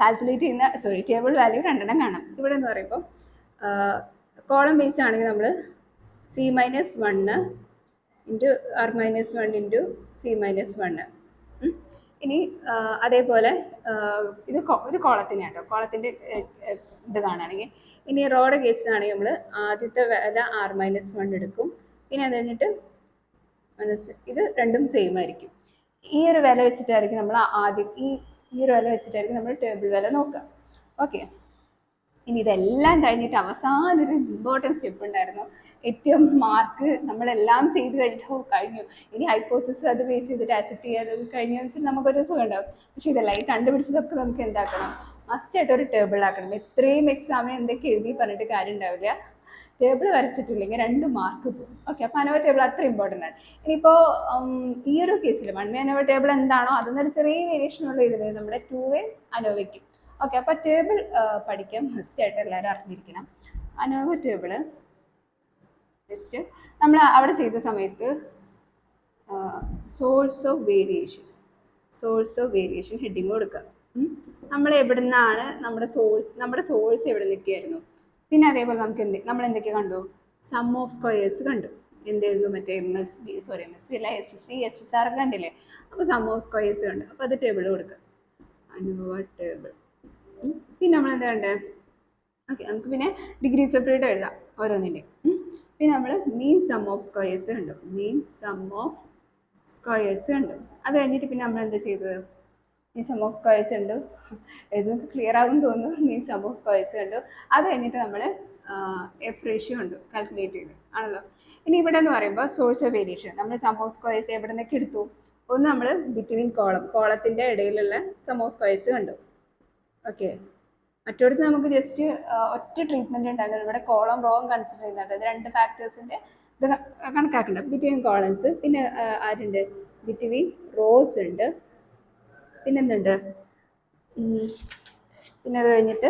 കാൽക്കുലേറ്റ് ചെയ്യുന്ന ടേബിൾ വാല്യൂ 2 എണ്ണം കാണാം. ഇവിടെ എന്ന് പറയുമ്പോൾ കോളം ബേസ് ആണെങ്കിൽ നമ്മൾ C-1 into R-1 into C-1. ഇനി അതേപോലെ ഇത് കോളത്തിൻ്റെ കേട്ടോ, കോളത്തിൻ്റെ ഇത് കാണുകയാണെങ്കിൽ. ഇനി റോയുടെ കേസിലാണെങ്കിൽ നമ്മൾ ആദ്യത്തെ വില R-1 എടുക്കും. പിന്നെ അത് കഴിഞ്ഞിട്ട് ഇത് രണ്ടും സെയിം ആയിരിക്കും. ഈ ഒരു വില വെച്ചിട്ടായിരിക്കും നമ്മൾ ആദ്യം ഈ ഒരു വില വെച്ചിട്ടായിരിക്കും നമ്മൾ ടേബിൾ വില നോക്കുക. ഓക്കെ, ഇനി ഇതെല്ലാം കഴിഞ്ഞിട്ട് അവസാനം ഒരു ഇമ്പോർട്ടൻറ്റ് സ്റ്റെപ്പ് ഉണ്ടായിരുന്നു. ഏറ്റവും മാർക്ക് നമ്മളെല്ലാം ചെയ്ത് കഴിഞ്ഞിട്ട് കഴിഞ്ഞു, ഇനി ഹൈപ്പോത്തിസിസ് അത് ബേസ് ചെയ്തിട്ട് അക്സെപ്റ്റ് ചെയ്യാതെ കഴിഞ്ഞു വെച്ചിട്ട് നമുക്കൊരു സുഖം ഉണ്ടാവും. പക്ഷെ ഇതല്ല, ഈ കണ്ടുപിടിച്ചതൊക്കെ നമുക്ക് എന്താക്കണം, മസ്റ്റായിട്ട് ഒരു ടേബിൾ ആക്കണം. എത്രയും എക്സാമിന് എന്തൊക്കെ എഴുതി പറഞ്ഞിട്ട് കാര്യം ഉണ്ടാവില്ല, ടേബിൾ വരച്ചിട്ടില്ലെങ്കിൽ 2 മാർക്ക് പോകും. ഓക്കെ, അപ്പോൾ അനോവ ടേബിൾ അത്ര ഇമ്പോർട്ടൻ്റ് ആണ്. ഇനിയിപ്പോൾ ഈ ഒരു കേസിൽ 1 വേ അനോവ ടേബിൾ എന്താണോ അതിനൊരു ചെറിയ വേരിയേഷൻ ഉള്ള ഇതിൽ നമ്മുടെ 2 വേ അനോവയ്ക്കും. ഓക്കെ, അപ്പോൾ ടേബിൾ പഠിക്കാൻ മസ്റ്റായിട്ട് എല്ലാവരും അറിഞ്ഞിരിക്കണം. അനോവ ടേബിള് ജസ്റ്റ് നമ്മൾ അവിടെ ചെയ്ത സമയത്ത് സോഴ്സ് ഓഫ് വേരിയേഷൻ ഹെഡിങ് കൊടുക്കുക. നമ്മൾ എവിടെ നിന്നാണ് നമ്മുടെ സോഴ്സ് എവിടെ നിൽക്കുകയായിരുന്നു. പിന്നെ അതേപോലെ നമുക്ക് നമ്മൾ എന്തൊക്കെ കണ്ടു, സം ഓഫ് സ്ക്വയേഴ്സ് കണ്ടു. എന്തായിരുന്നു, മറ്റേ MSB അല്ല SSC SSR കണ്ടില്ലേ. അപ്പോൾ സം ഓഫ് സ്ക്വയേഴ്സ് കണ്ടു. അപ്പോൾ അത് ടേബിൾ കൊടുക്കുക, അനോവ ടേബിൾ. പിന്നെ നമ്മൾ എന്താ കണ്ടത്, ഓക്കെ, നമുക്ക് പിന്നെ ഡിഗ്രീസ് ഓഫ് ഫ്രീഡം എഴുതാം ഓരോന്നിൻ്റെ. പിന്നെ നമ്മൾ മീൻ സം ഓഫ് സ്ക്വയേഴ്സ് കണ്ടു. അത് കഴിഞ്ഞിട്ട് പിന്നെ നമ്മൾ എന്താ ചെയ്തത്, മീൻ സം ഓഫ് സ്ക്വയേഴ്സ് കണ്ടു. എഴുതുന്നത് ക്ലിയർ ആകും തോന്നുന്നു. മീൻ സം ഓഫ് സ്ക്വയേഴ്സ് കണ്ടു. അത് കഴിഞ്ഞിട്ട് നമ്മൾ എഫ് റേഷ്യോ കണ്ടു, കാൽക്കുലേറ്റ് ചെയ്ത് ആണല്ലോ. ഇനി ഇവിടെ എന്ന് പറയുമ്പോൾ സോഴ്സ് ഓഫ് വേരിയേഷൻ, നമ്മൾ സം ഓഫ് സ്ക്വയേഴ്സ് എവിടെ നിന്നൊക്കെ എടുത്തു. ഒന്ന് നമ്മൾ ബിറ്റ്വീൻ കോളത്തിൻ്റെ ഇടയിലുള്ള സം ഓഫ് സ്ക്വയേഴ്സ് കണ്ടു. ഓക്കെ, മറ്റൊരുത്ത് നമുക്ക് ജസ്റ്റ് ഒറ്റ ട്രീറ്റ്മെൻറ്റ് ഉണ്ടായിരുന്നു. ഇവിടെ കോളം റോവും കൺസിഡർ ചെയ്യുന്നത്, അതായത് 2 ഫാക്ടേഴ്സിൻ്റെ ഇത് കണക്കാക്കണ്ട, ബിറ്റ്വീൻ കോളംസ്. പിന്നെ ആരുണ്ട്, ബിറ്റ്വീൻ റോസ് ഉണ്ട്. പിന്നെന്തുണ്ട്, പിന്നെ അത് കഴിഞ്ഞിട്ട്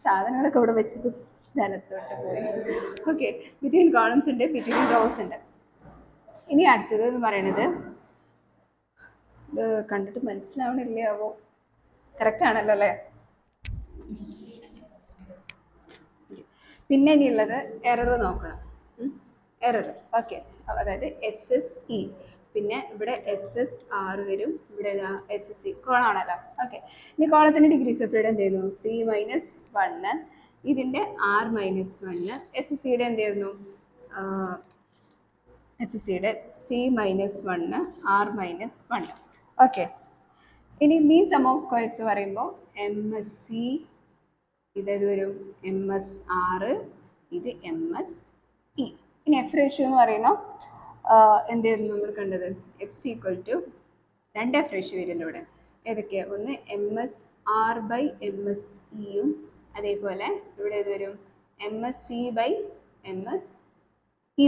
സാധനങ്ങളൊക്കെ ഇവിടെ വെച്ചത് നിലത്തോട്ട് പോയി. ഓക്കെ, ബിറ്റ്വീൻ കോളംസ് ഉണ്ട്, ബിറ്റ്വീൻ റോസ് ഉണ്ട്. ഇനി അടുത്തത് എന്ന് പറയുന്നത്, ഇത് കണ്ടിട്ട് മനസ്സിലാവണില്ലാവോ, കറക്റ്റ് ആണല്ലോ അല്ലേ. പിന്നെ ഇനിയുള്ളത് എറർ നോക്കണം. എറർ, ഓക്കെ, അതായത് SSE, പിന്നെ ഇവിടെ SSR വരും, ഇവിടെ SSC കോളാണല്ലോ. ഓക്കെ, ഇനി കോളത്തിൻ്റെ ഡിഗ്രീസ് ഓഫ് ഫ്രീഡം എന്ത് ചെയ്യുന്നു, C-1, ഇതിൻ്റെ R-1. SSCയുടെ എന്ത് ചെയ്യുന്നു, SSCയുടെ C-1, R-1. ഓക്കെ, ഇനി മീൻ സം ഓഫ് സ്ക്വയേഴ്സ് പറയുമ്പോൾ MSC, ഇതേത് വരും MSR, ഇത് MSE. ഇനി എഫ് റേഷ്യോ എന്ന് പറയുമ്പോൾ എന്തായിരുന്നു നമ്മൾ കണ്ടത്, F=2 എഫ് റേഷ്യോ വരുമല്ലോ ഇവിടെ. ഏതൊക്കെയാണ്, ഒന്ന് MSR/MSE, അതേപോലെ ഇവിടെ ഏത് വരും MSC/MSE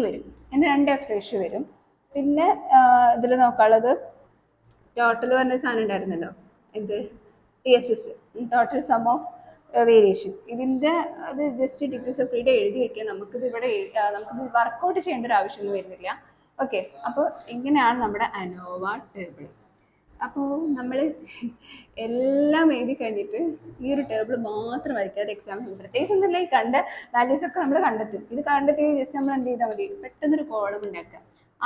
വരും. അങ്ങനെ 2 എഫ് റേഷ്യോ വരും. പിന്നെ ഇതിൽ നോക്കാനുള്ളത് ടോട്ടൽ പറഞ്ഞ സാധനം ഉണ്ടായിരുന്നല്ലോ, എന്ത് TSS, total some of variation. ഇതിൻ്റെ അത് ജസ്റ്റ് ഡിഗ്രീസ് ഓഫ് ഫ്രീഡം എഴുതി വെക്കുക. നമുക്കിത് വർക്കൗട്ട് ചെയ്യേണ്ട ഒരു ആവശ്യമൊന്നും വരുന്നില്ല. ഓക്കെ, അപ്പോൾ ഇങ്ങനെയാണ് നമ്മുടെ അനോവ ടേബിൾ. അപ്പോൾ നമ്മൾ എല്ലാം എഴുതി കഴിഞ്ഞിട്ട് ഈ ഒരു ടേബിൾ മാത്രം വരയ്ക്കാതെ എക്സാമിന് പ്രത്യേകിച്ച് ഒന്നുമില്ല, ഈ കണ്ട വാല്യൂസ് ഒക്കെ നമ്മൾ കണ്ടെത്തും. ഇത് കണ്ടെത്തി ജസ്റ്റ് നമ്മൾ എന്ത് ചെയ്താൽ മതി, പെട്ടെന്നൊരു കോളം ഉണ്ടാക്കുക.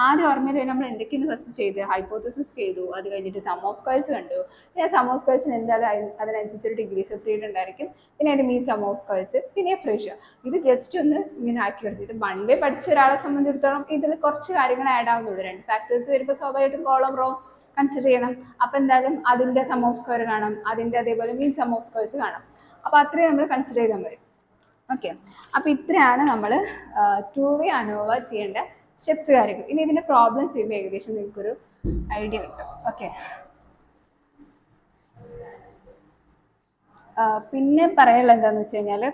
ആദ്യം ഓർമ്മയിൽ നമ്മൾ എന്തൊക്കെയാണ് ഫസ്റ്റ് ചെയ്ത്, ഹൈപ്പോത്തസിസ് ചെയ്തു, അത് കഴിഞ്ഞിട്ട് സം ഓഫ് സ്ക്വയേഴ്സ് കണ്ടു. പിന്നെ സം ഓഫ് സ്ക്വയേഴ്സിന് എന്തായാലും അതിനനുസരിച്ചൊരു ഡിഗ്രീസ് ഓഫ് ഫ്രീഡം ഉണ്ടായിരിക്കും. പിന്നെ അതിൻ്റെ മീൻ സം ഓഫ് സ്ക്വയേഴ്സ്, പിന്നെ എഫ് റേഷ്യോ. ഇത് ജസ്റ്റ് ഒന്ന് ഇങ്ങനെ ആക്കി എടുത്ത്, ഇത് 1 വേ പഠിച്ച ഒരാളെ സംബന്ധിച്ചിടത്തോളം ഇതിൽ കുറച്ച് കാര്യങ്ങൾ ആഡ് ആവുന്നുള്ളൂ. 2 ഫാക്ടേഴ്സ് വരുമ്പോൾ സ്വാഭാവികമായിട്ടും കോളം റോ കൺസിഡർ ചെയ്യണം. അപ്പോൾ എന്തായാലും അതിൻ്റെ സം ഓഫ് സ്ക്വയർ കാണാം, അതിൻ്റെ അതേപോലെ മീൻ സം ഓഫ് സ്ക്വയേഴ്സ് കാണാം. അപ്പോൾ അത്രയും നമ്മൾ കൺസിഡർ ചെയ്താൽ മതി. ഓക്കെ, അപ്പോൾ ഇത്രയാണ് നമ്മൾ 2 വേ അനോവ ചെയ്യേണ്ട സ്റ്റെപ്സ് കാര്യങ്ങൾ. ഇനി ഇതിൻ്റെ പ്രോബ്ലം ചെയ്യുമ്പോൾ ഏകദേശം നിങ്ങൾക്കൊരു ഐഡിയ കിട്ടും. ഓക്കെ, പിന്നെ പറയാനുള്ളത് എന്താണെന്ന് വെച്ച് കഴിഞ്ഞാൽ,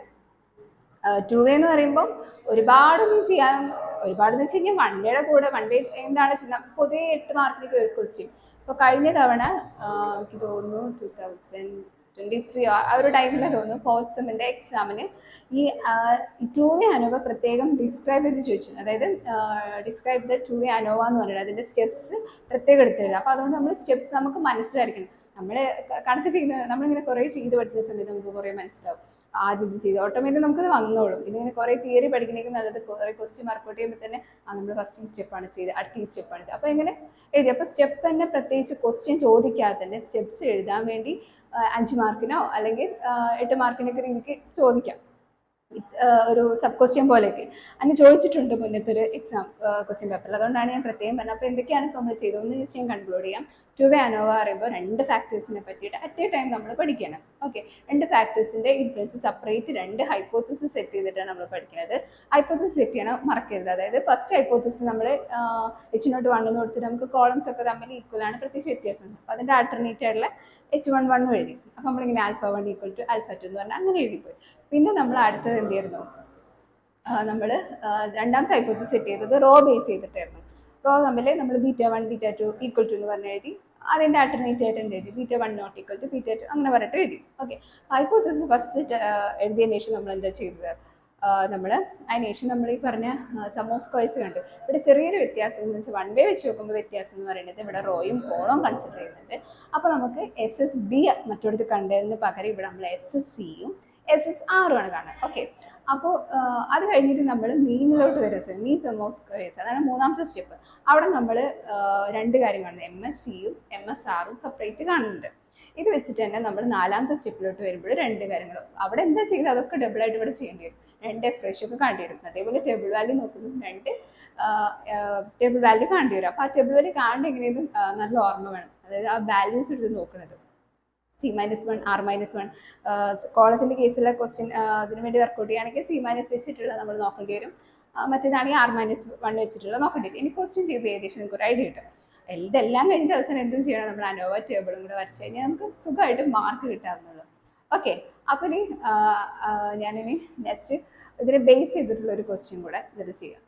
2 വേ എന്ന് പറയുമ്പോൾ ഒരുപാടൊന്നും ഒരുപാടെന്ന് വെച്ച് കഴിഞ്ഞാൽ 1 വേയുടെ കൂടെ 1 വേ എന്താണ് ചെയ്യുന്നത്, പൊതുവെ 8 മാർക്കിലേക്ക് ഒരു ക്വസ്റ്റ്യൻ. ഇപ്പോൾ കഴിഞ്ഞ തവണ എനിക്ക് തോന്നുന്നു 2023 ആ ഒരു ടൈമിലാണ് തോന്നുന്നു 4th സെമ്മിൻ്റെ എക്സാമിന് ഈ 2 വേ അനോവ പ്രത്യേകം ഡിസ്ക്രൈബ് ചെയ്ത് ചോദിച്ചു. അതായത് ഡിസ്ക്രൈബ് ദ 2 വേ അനോവ എന്ന് പറഞ്ഞിട്ട് അതിൻ്റെ സ്റ്റെപ്സ് പ്രത്യേകം എടുത്തെഴുതുക. അപ്പോൾ അതുകൊണ്ട് നമ്മൾ സ്റ്റെപ്സ് നമുക്ക് മനസ്സിലായിരിക്കണം. നമ്മൾ കണക്ക് ചെയ്യുന്ന നമ്മളിങ്ങനെ കുറേ ചെയ്ത് പഠിക്കുന്ന സമയത്ത് നമുക്ക് കുറേ മനസ്സിലാവും. ആദ്യം ഇത് ചെയ്ത് ഓട്ടോമാറ്റിക് നമുക്കത് വന്നോളും. ഇതിങ്ങനെ കുറേ തിയറി പഠിക്കണമെങ്കിൽ നല്ലത് കുറേ ക്വസ്റ്റ്യൻ വർക്കൗട്ട് ചെയ്യുമ്പോൾ തന്നെ നമ്മൾ ഫസ്റ്റ് സ്റ്റെപ്പാണ് ചെയ്ത്, അടുത്ത ഈ സ്റ്റെപ്പാണ് ചെയ്ത്. അപ്പോൾ ഇങ്ങനെ എഴുതി. അപ്പോൾ സ്റ്റെപ്പ് തന്നെ പ്രത്യേകിച്ച് ക്വസ്റ്റ്യൻ ചോദിക്കാതെ തന്നെ സ്റ്റെപ്സ് എഴുതാൻ വേണ്ടി 5 മാർക്കിനോ അല്ലെങ്കിൽ 8 മാർക്കിനൊക്കെ രീതിക്ക് ചോദിക്കാം. ഒരു സബ് ക്വസ്റ്റ്യൻ പോലെയൊക്കെ അങ്ങനെ ചോദിച്ചിട്ടുണ്ട് മുന്നത്തെ ഒരു എക്സാം ക്വസ്റ്റ്യൻ പേപ്പറിൽ. അതുകൊണ്ടാണ് ഞാൻ പ്രത്യേകം പറഞ്ഞത്. അപ്പോൾ എന്തൊക്കെയാണ് ഇപ്പോൾ നമ്മൾ ചെയ്തതെന്ന് ജസ്റ്റ് ഞാൻ കൺക്ലൂഡ് ചെയ്യാം. ടു വേ അനോവ പറയുമ്പോൾ രണ്ട് ഫാക്ടേഴ്സിനെ പറ്റിയിട്ട് അറ്റ് എ ടൈം നമ്മൾ പഠിക്കണം. ഓക്കെ, രണ്ട് ഫാക്ടേഴ്സിൻ്റെ ഇൻഫ്ലുവൻസ് സെപ്പറേറ്റ് രണ്ട് ഹൈപ്പോത്തസിസ് സെറ്റ് ചെയ്തിട്ടാണ് നമ്മൾ പഠിക്കുന്നത്. ഹൈപ്പോത്തസിസ് സെറ്റ് ചെയ്യണം മറക്കരുത്. അതായത് ഫസ്റ്റ് ഹൈപ്പോത്തസിസ് നമ്മൾ H0 എന്ന് കൊടുത്തിട്ട് നമുക്ക് കോളംസ് ഒക്കെ തമ്മിൽ ഈക്വൽ ആണ്, പ്രത്യേകിച്ച് വ്യത്യാസമുണ്ട്. അപ്പോൾ അതിൻ്റെ ആൾട്ടർനേറ്റ് ആയിട്ടുള്ള H11 എഴുതി. അപ്പോൾ നമ്മളിങ്ങനെ α1 ഈക്വൽ ടു α2 എന്ന് പറഞ്ഞാൽ അങ്ങനെ എഴുതിപ്പോയി. പിന്നെ നമ്മൾ അടുത്തത് എന്ത് ചെയ്യുന്നു, നമ്മൾ രണ്ടാമത്തെ ഹൈപ്പോത്തസിസ് സെറ്റ് ചെയ്തത് റോ ബേസ് ചെയ്തിട്ടായിരുന്നു. റോ തമ്മിൽ നമ്മൾ β1 β2 ഈക്വൽ ടു എന്ന് പറഞ്ഞ് എഴുതി. അതിൻ്റെ ആൾട്ടർനേറ്റ് ആയിട്ട് എന്ത് എഴുതി, β1 നോട്ട് ഈക്വൽ ടു β2 അങ്ങനെ പറഞ്ഞിട്ട് എഴുതി. ഓക്കെ, ഹൈപ്പോത്തസിസ് ഫസ്റ്റ് എഴുതിയതിന് ശേഷം നമ്മൾ എന്താ ചെയ്തത്, നമ്മൾ അതിന് ശേഷം നമ്മൾ ഈ പറഞ്ഞ സം ഓഫ് സ്ക്വയർസ് കണ്ടു. ഇവിടെ ചെറിയൊരു വ്യത്യാസം എന്ന് വെച്ചാൽ 1 വേ വെച്ച് നോക്കുമ്പോൾ വ്യത്യാസം എന്ന് പറയുന്നത് ഇവിടെ റോയും കോളവും കൺസിഡർ ചെയ്യുന്നുണ്ട്. അപ്പോൾ നമുക്ക് SSB മറ്റൊടുത്ത് കണ്ടതിന് പകരം ഇവിടെ നമ്മൾ SSCയും SSRും ആണ് കാണുന്നത്. ഓക്കെ, അപ്പോൾ അത് കഴിഞ്ഞിട്ട് നമ്മൾ മീനിലോട്ട് വരുന്നത് മീൻ സം ഓഫ് സ്ക്വയർസ്, അതാണ് മൂന്നാമത്തെ സ്റ്റെപ്പ്. അവിടെ നമ്മൾ രണ്ട് കാര്യം കാണുന്നത്, MSCയും MSRും സെപ്പറേറ്റ് കാണുന്നുണ്ട്. ഇത് വെച്ചിട്ട് തന്നെ നമ്മൾ നാലാമത്തെ സ്റ്റെപ്പിലോട്ട് വരുമ്പോൾ രണ്ട് കാര്യങ്ങളും അവിടെ എന്താ ചെയ്തത് അതൊക്കെ ഡബിളായിട്ട് ഇവിടെ ചെയ്യേണ്ടി വരും. രണ്ട് ഫ്രഷ് ഒക്കെ കാണേണ്ടി വരും. അതേപോലെ ടേബിൾ വാല്യൂ നോക്കുമ്പോൾ രണ്ട് ടേബിൾ വാല്യൂ കാണേണ്ടി വരും. അപ്പോൾ ആ ടേബിൾ വാല്യൂ കാണേണ്ട എങ്ങനെയെന്നും നല്ല ഓർമ്മ വേണം. അതായത് ആ വാല്യൂസ് എടുത്ത് നോക്കുന്നത് C-1 R-1 കോളത്തിൻ്റെ കേസിലെ ക്വസ്റ്റ്യൻ അതിന് വേണ്ടി വർക്കൗട്ട് ചെയ്യുകയാണെങ്കിൽ C- വെച്ചിട്ടുള്ള നമ്മൾ നോക്കേണ്ടി വരും. മറ്റേതാണെങ്കിൽ R-1 വെച്ചിട്ടുള്ള നോക്കേണ്ടി വരും. ഇനി ക്വസ്റ്റ്യൻ ചെയ്ത് ഏകദേശം നമുക്ക് ഒരു ഐഡിയ കിട്ടും. ഇതെല്ലാം കഴിഞ്ഞ അവസാനം എന്തും ചെയ്യണം, നമ്മൾ അനോവ ടേബിളും കൂടെ വരച്ച് കഴിഞ്ഞാൽ നമുക്ക് സുഖമായിട്ട് മാർക്ക് കിട്ടാവുന്നുള്ളൂ. ഓക്കെ, അപ്പോൾ ഇനി ഞാനിനി നെക്സ്റ്റ് ഇതിനെ ബേസ് ചെയ്തിട്ടുള്ള ഒരു ക്വസ്റ്റ്യൻ കൂടെ ഇതിൽ ചെയ്യാം.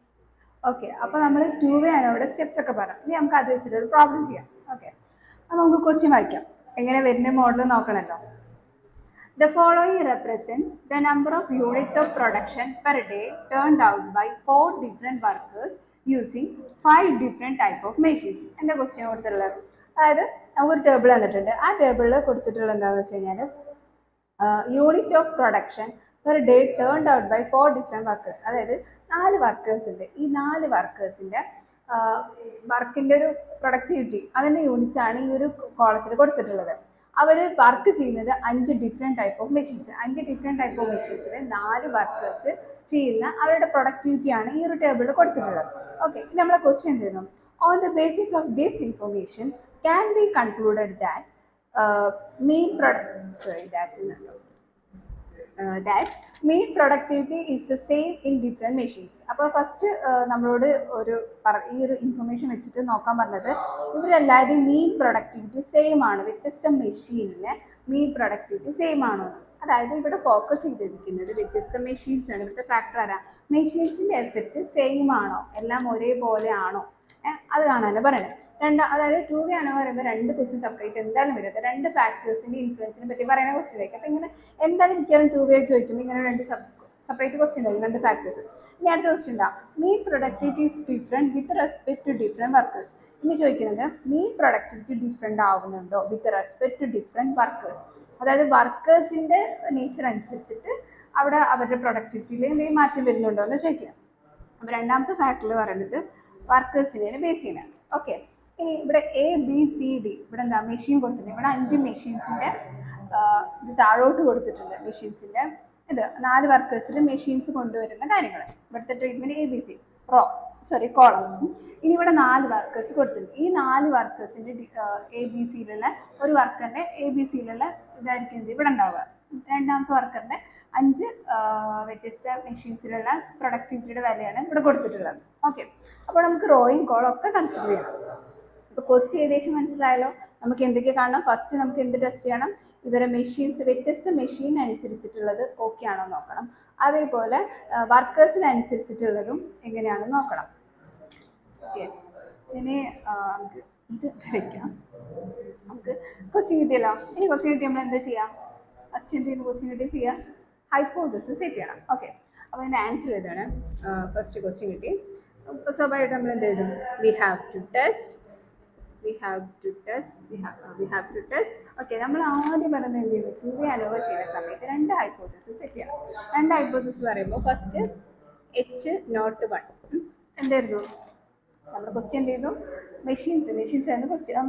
ഓക്കെ, അപ്പോൾ നമ്മൾ ടു വേ അനോവയുടെ സ്റ്റെപ്സ് ഒക്കെ പറയാം. ഇനി നമുക്ക് അത് വെച്ചിട്ടൊരു പ്രോബ്ലം ചെയ്യാം. ഓക്കെ, അപ്പോൾ നമുക്ക് ക്വസ്റ്റ്യൻ വായിക്കാം. എങ്ങനെ വരുന്ന model നോക്കണമല്ലോ. The following represents the number of units of production per day turned out by 4 different workers using 5 different type of machines. എന്താ ക്വസ്റ്റ്യൻ കൊടുത്തിട്ടുള്ളത്, അതായത് ഒരു ടേബിൾ തന്നിട്ടുണ്ട്. ആ ടേബിളിൽ കൊടുത്തിട്ടുള്ളത് എന്താണെന്ന് വെച്ച് കഴിഞ്ഞാൽ unit of production per day turned out by 4 different workers. അതായത് 4 വർക്കേഴ്സ് ഉണ്ട്. ഈ 4 വർക്കേഴ്സിൻ്റെ വർക്കിൻ്റെ ഒരു പ്രൊഡക്ടിവിറ്റി അതിൻ്റെ യൂണിറ്റ്സ് ആണ് ഈ ഒരു കോളത്തിൽ കൊടുത്തിട്ടുള്ളത്. അവർ വർക്ക് ചെയ്യുന്നത് 5 different type of machines. 5 different type of മെഷീൻസിൽ 4 വർക്കേഴ്സ് ചെയ്യുന്ന അവരുടെ പ്രൊഡക്ടിവിറ്റിയാണ് ഈ ഒരു ടേബിളിൽ കൊടുത്തിട്ടുള്ളത്. ഓക്കെ, ഇനി നമ്മളെ ക്വസ്റ്റ്യൻ എന്തെങ്കിലും on the basis of this information can be concluded that mean productivity is the same in different machines. അപ്പോൾ ഫസ്റ്റ് നമ്മളോട് ഈ ഒരു ഇൻഫർമേഷൻ വെച്ചിട്ട് നോക്കാൻ പറഞ്ഞത് ഇവരെല്ലാവരും മീൻ പ്രൊഡക്ടിവിറ്റി സെയിം ആണ്, വ്യത്യസ്ത മെഷീനിലെ മീൻ പ്രൊഡക്ടിവിറ്റി സെയിം ആണോ. അതായത് ഇവിടെ ഫോക്കസ് ചെയ്തിരിക്കുന്നത് വ്യത്യസ്ത മെഷീൻസ് ആണ്. ഇവിടുത്തെ ഫാക്ടർ ആരാ, മെഷീൻസിൻ്റെ എഫക്റ്റ് സെയിം ആണോ, എല്ലാം ഒരേപോലെ ആണോ, അത് കാണാനാണ് പറയുന്നത്. അതായത് ടു വേ ആണോ പറയുമ്പോൾ രണ്ട് ക്വസ്റ്റ്യൻ സെപ്പറേറ്റ് എന്തായാലും വരും. രണ്ട് ഫാക്ടേഴ്സിൻ്റെ ഇൻഫ്ലുവൻസിനെ പറ്റി പറയുന്ന ക്വസ്റ്റ്യൻ ആയിരിക്കും. അപ്പോൾ ഇങ്ങനെ എന്തായാലും മിക്കവാറും ടു വേ ചോദിക്കുമ്പോൾ ഇങ്ങനെ രണ്ട് സെപ്പറേറ്റ് ക്വസ്റ്റ്യൻ ആയിരിക്കും, രണ്ട് ഫാക്ടേഴ്സ്. ഇനി അടുത്ത ക്വസ്റ്റ്യൻ എന്താ, mean productivity is different with respect to different workers. ഇനി ചോദിക്കുന്നത് മീൻ പ്രൊഡക്ടിവിറ്റി ഡിഫറെൻ്റ് ആവുന്നുണ്ടോ with respect to different workers. അതായത് വർക്കേഴ്സിൻ്റെ നേച്ചർ അനുസരിച്ചിട്ട് അവിടെ അവരുടെ പ്രൊഡക്ടിവിറ്റിയിൽ എന്തെങ്കിലും മാറ്റം വരുന്നുണ്ടോ എന്ന് ചോദിക്കുക. അപ്പോൾ രണ്ടാമത്തെ ഫാക്ടറിൽ പറയുന്നത് വർക്കേഴ്സിനെയാണ് ബേസ് ചെയ്യുന്നത്. ഓക്കെ, ഇനി ഇവിടെ ABCD ഇവിടെ എന്താ മെഷീൻ കൊടുത്തിട്ടുണ്ട്. ഇവിടെ 5 മെഷീൻസിൻ്റെ ഇത് താഴോട്ട് കൊടുത്തിട്ടുണ്ട്. മെഷീൻസിൻ്റെ ഇത് 4 വർക്കേഴ്സിൽ മെഷീൻസ് കൊണ്ടുവരുന്ന കാര്യങ്ങൾ ഇവിടുത്തെ ട്രീറ്റ്മെൻറ്റ് കോളം. ഇനി ഇവിടെ 4 വർക്കേഴ്സ് കൊടുത്തിട്ടുണ്ട്. ഈ 4 വർക്കേഴ്സിൻ്റെ ABCയിലുള്ള ഒരു വർക്കറിൻ്റെ ABCയിലുള്ള ഇതായിരിക്കും ഇവിടെ ഉണ്ടാവുക. രണ്ടാമത്തെ വർക്കറിൻ്റെ 5 വ്യത്യസ്ത മെഷീൻസിലുള്ള പ്രൊഡക്ടിവിറ്റിയുടെ വിലയാണ് ഇവിടെ കൊടുത്തിട്ടുള്ളത്. ഓക്കെ, അപ്പോൾ നമുക്ക് റോയും കോളും ഒക്കെ കൺസിഡർ ചെയ്യണം. ഇപ്പോൾ ക്വസ്റ്റ്യൻ ഏകദേശം മനസ്സിലായല്ലോ. നമുക്ക് എന്തൊക്കെ കാണണം, ഫസ്റ്റ് നമുക്ക് എന്ത് ടെസ്റ്റ് ചെയ്യണം, ഇവരെ മെഷീൻസ് വ്യത്യസ്ത മെഷീൻ അനുസരിച്ചിട്ടുള്ളത് ഓക്കെ ആണോ നോക്കണം. അതേപോലെ വർക്കേഴ്സിനനുസരിച്ചിട്ടുള്ളതും എങ്ങനെയാണെന്ന് നോക്കണം. ഓക്കെ, ഇനി നമുക്ക് ഇത് വയ്ക്കാം. നമുക്ക് ക്വസ്റ്റ്യൻ കിട്ടിയല്ലോ. ഇനി ക്വസ്റ്റ്യൻ കിട്ടി നമ്മൾ എന്താ ചെയ്യാം, ഫസ്റ്റ് എന്ത് ചെയ്യുന്നു, ക്വസ്റ്റ്യൻ കിട്ടി ചെയ്യാം ഹൈപ്പോത്തസിസ് സെറ്റ് ചെയ്യണം. ഓക്കെ, അപ്പോൾ അതിൻ്റെ ആൻസർ ഏതാണ്, ഫസ്റ്റ് ക്വസ്റ്റ്യൻ കിട്ടി. സ്വാഭാവികമായിട്ട് നമ്മൾ എന്ത് എഴുതും, we have to test. Okay, നമ്മൾ ആദ്യം പറയുന്നത് എന്ത് ചെയ്യുന്നു, ടു വേ അനോവ ചെയ്യുന്ന സമയത്ത് 2 ഹൈപ്പോത്തസിസ് സെറ്റ് ചെയ്യണം. 2 ഹൈപ്പോത്തസിസ് പറയുമ്പോൾ ഫസ്റ്റ് H01 എന്തായിരുന്നു നമ്മുടെ ക്വസ്റ്റ്യൻ എന്ത് ചെയ്തു, മെഷീൻസ് ആയിരുന്നു ക്വസ്റ്റ്യൻ.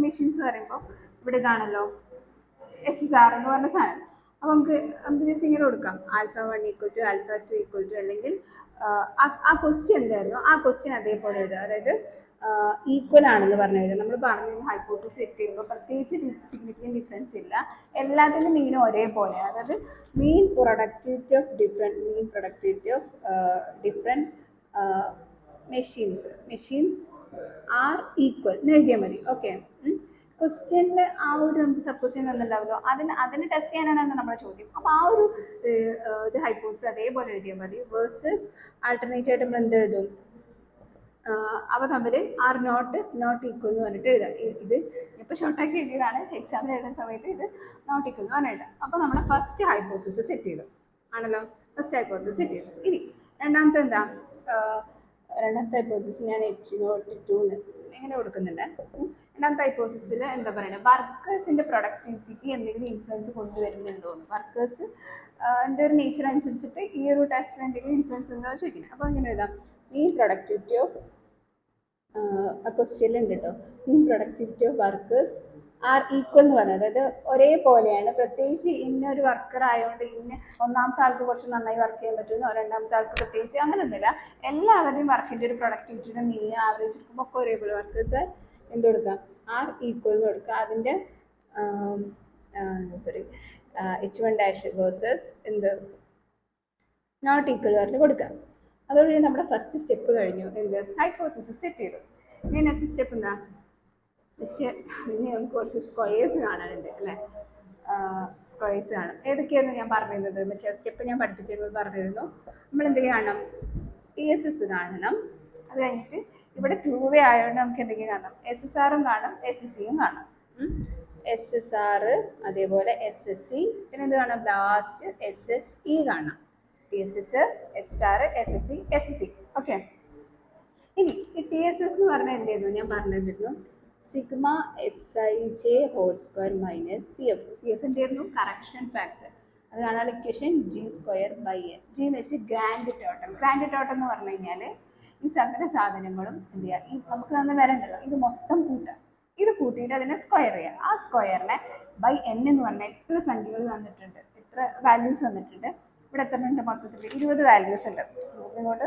മെഷീൻസ് പറയുമ്പോൾ ഇവിടെ ഇതാണല്ലോ SSR എന്ന് പറഞ്ഞ സാധനം. അപ്പോൾ നമുക്ക് ജസ്റ്റ് ഇങ്ങനെ കൊടുക്കാം α1 = α2 = അല്ലെങ്കിൽ ആ ക്വസ്റ്റ്യൻ എന്തായിരുന്നു ആ ക്വസ്റ്റ്യൻ അതേപോലെ എഴുതുക. അതായത് ഈക്വൽ ആണെന്ന് പറഞ്ഞു എഴുതുക. നമ്മൾ പറഞ്ഞു ഹൈപ്പോത്തസിസ് സെറ്റ് ചെയ്യുമ്പോൾ പ്രത്യേകിച്ച് സിഗ്നിഫിക്കൻറ്റ് ഡിഫറൻസ് ഇല്ല, എല്ലാത്തിനും മീൻ ഒരേപോലെയാണ്. അതായത് mean productivity of different machines are equal എന്ന് എഴുതിയാൽ മതി. ഓക്കെ, ക്വസ്റ്റ്യനിൽ ആ ഒരു നമുക്ക് സപ്പോസ് ചെയ്യുന്നുണ്ടാവുമല്ലോ, അതിന് ടെസ്റ്റ് ചെയ്യാനാണ് നമ്മുടെ ചോദ്യം. അപ്പോൾ ആ ഒരു ഇത് ഹൈപ്പോത്തസിസ് അതേപോലെ എഴുതിയാൽ മതി. വേഴ്സസ് ആൾട്ടർനേറ്റ് ആയിട്ട് നമ്മൾ എന്ത് എഴുതും, അവ തമ്മിൽ ആർ നോട്ട് ഈക്വൽ എന്ന് പറഞ്ഞിട്ട് എഴുതാം. ഇത് ഇപ്പോൾ ഷോർട്ടാക്കി എഴുതിയതാണ്, എക്സാമിൽ എഴുതുന്ന സമയത്ത് ഇത് നോട്ട് ഈക്വൽ എന്ന് പറഞ്ഞിട്ട് എഴുതാം. അപ്പോൾ നമ്മൾ ഫസ്റ്റ് ഹൈപ്പോത്തസിസ് സെറ്റ് ചെയ്തു ആണല്ലോ, ഫസ്റ്റ് ഹൈപ്പോത്തസിസ് സെറ്റ് ചെയ്തു. ഇനി രണ്ടാമത്തെ എന്താ, രണ്ടാമത്തെ ഹൈപ്പോത്തസിസ് ഞാൻ H02 ഇങ്ങനെ കൊടുക്കുന്നുണ്ട്. രണ്ടാമത്തെ ഹൈപ്പോത്തസിസിൽ എന്താ പറയുന്നത്, വർക്കേഴ്സിൻ്റെ പ്രൊഡക്ടിവിറ്റിക്ക് എന്തെങ്കിലും ഇൻഫ്ലുവൻസ് കൊണ്ടുവരുന്നുണ്ടോ എന്ന്. വർക്കേഴ്സ് എൻ്റെ ഒരു നേച്ചർ അനുസരിച്ചിട്ട് ഈ ഒരു ടെസ്റ്റിൽ എന്തെങ്കിലും ഇൻഫ്ലുവൻസ് ഉണ്ടോ എന്ന് ചോദിക്കുന്നത്. അപ്പോൾ അങ്ങനെ എഴുതാം, മീൻ പ്രൊഡക്ടിവിറ്റി ഓഫ് ക്വസ്റ്റ്യനിൽ ഉണ്ട് കേട്ടോ, mean productivity of workers are equal എന്ന് പറയുന്നത്. അതായത് ഒരേപോലെയാണ്. പ്രത്യേകിച്ച് ഇന്നൊരു വർക്കർ ആയതുകൊണ്ട് ഒന്നാമത്തെ ആൾക്ക് കുറച്ച് നന്നായി വർക്ക് ചെയ്യാൻ പറ്റുന്നു, രണ്ടാമത്തെ ആൾക്ക് പ്രത്യേകിച്ച് അങ്ങനെയൊന്നുമില്ല. എല്ലാവരുടെയും വർക്കിൻ്റെ ഒരു പ്രൊഡക്ടിവിറ്റിയുടെ മീൻ ആവറേജ് എടുക്കുമ്പോൾ ഒക്കെ ഒരേപോലെ വർക്കേഴ്സ് എന്ത് കൊടുക്കാം, ആർ ഈക്വൽ എന്ന് കൊടുക്കുക. അതിൻ്റെ H1 വേഴ്സസ് എന്ത് നോട്ട് ഈക്വൽ പറഞ്ഞ് കൊടുക്കുക. അതോടുകൂടി നമ്മുടെ ഫസ്റ്റ് സ്റ്റെപ്പ് കഴിഞ്ഞു. എന്ത്, ഹൈപ്പോത്തസിസ് സെറ്റ് ചെയ്തു. ഇനി നെക്സ്റ്റ് സ്റ്റെപ്പ് എന്താ, ഇനി നമുക്ക് കുറച്ച് സ്ക്വയേഴ്സ് കാണാനുണ്ട് അല്ലേ. സ്ക്വയേഴ്സ് കാണും. ഏതൊക്കെയായിരുന്നു ഞാൻ പറഞ്ഞിരുന്നത്, മറ്റേ സ്റ്റെപ്പ് ഞാൻ പഠിപ്പിച്ചിരുന്നത് പറഞ്ഞിരുന്നു. നമ്മൾ എന്തൊക്കെ കാണണം, TSS കാണണം. അത് കഴിഞ്ഞിട്ട് ഇവിടെ 2way ആയതുകൊണ്ട് നമുക്ക് എന്തെങ്കിലും കാണണം, SSRും കാണും SSCയും കാണും. SSR അതേപോലെ SSC, പിന്നെ എന്ത് കാണാം, ലാസ്റ്റ് SSE കാണാം. TSS, SSR, SSC, SSC. Okay, ഇനി ഈ TSS എന്ന് പറഞ്ഞാൽ എന്തായിരുന്നു ഞാൻ പറഞ്ഞിരുന്നു, sigma Sij² minus CF. CF എന്തായിരുന്നു, കറക്ഷൻ ഫാക്ടർ. അത് കാണാനുള്ള ഇക്വേഷൻ G²/n. G എന്ന് വെച്ചാൽ ഗ്രാൻഡ് ടോട്ടൽ. ഗ്രാൻഡ് ടോട്ടൽ എന്ന് പറഞ്ഞു കഴിഞ്ഞാൽ ഈ സകല സാധനങ്ങളും എന്ത് ചെയ്യുക, ഈ നമുക്ക് തന്നെ വരണ്ടല്ലോ, ഇത് മൊത്തം കൂട്ടുക. ഇത് കൂട്ടിയിട്ട് അതിനെ സ്ക്വയർ ചെയ്യുക. ആ സ്ക്വയറിനെ ബൈ n എന്ന് പറഞ്ഞാൽ എത്ര സംഖ്യകൾ തന്നിട്ടുണ്ട്, എത്ര വാല്യൂസ് തന്നിട്ടുണ്ട്. ഇവിടെ എത്ര ഉണ്ട്, മൊത്തത്തിൽ 20 വാല്യൂസ് ഉണ്ട്. അതുകൊണ്ട്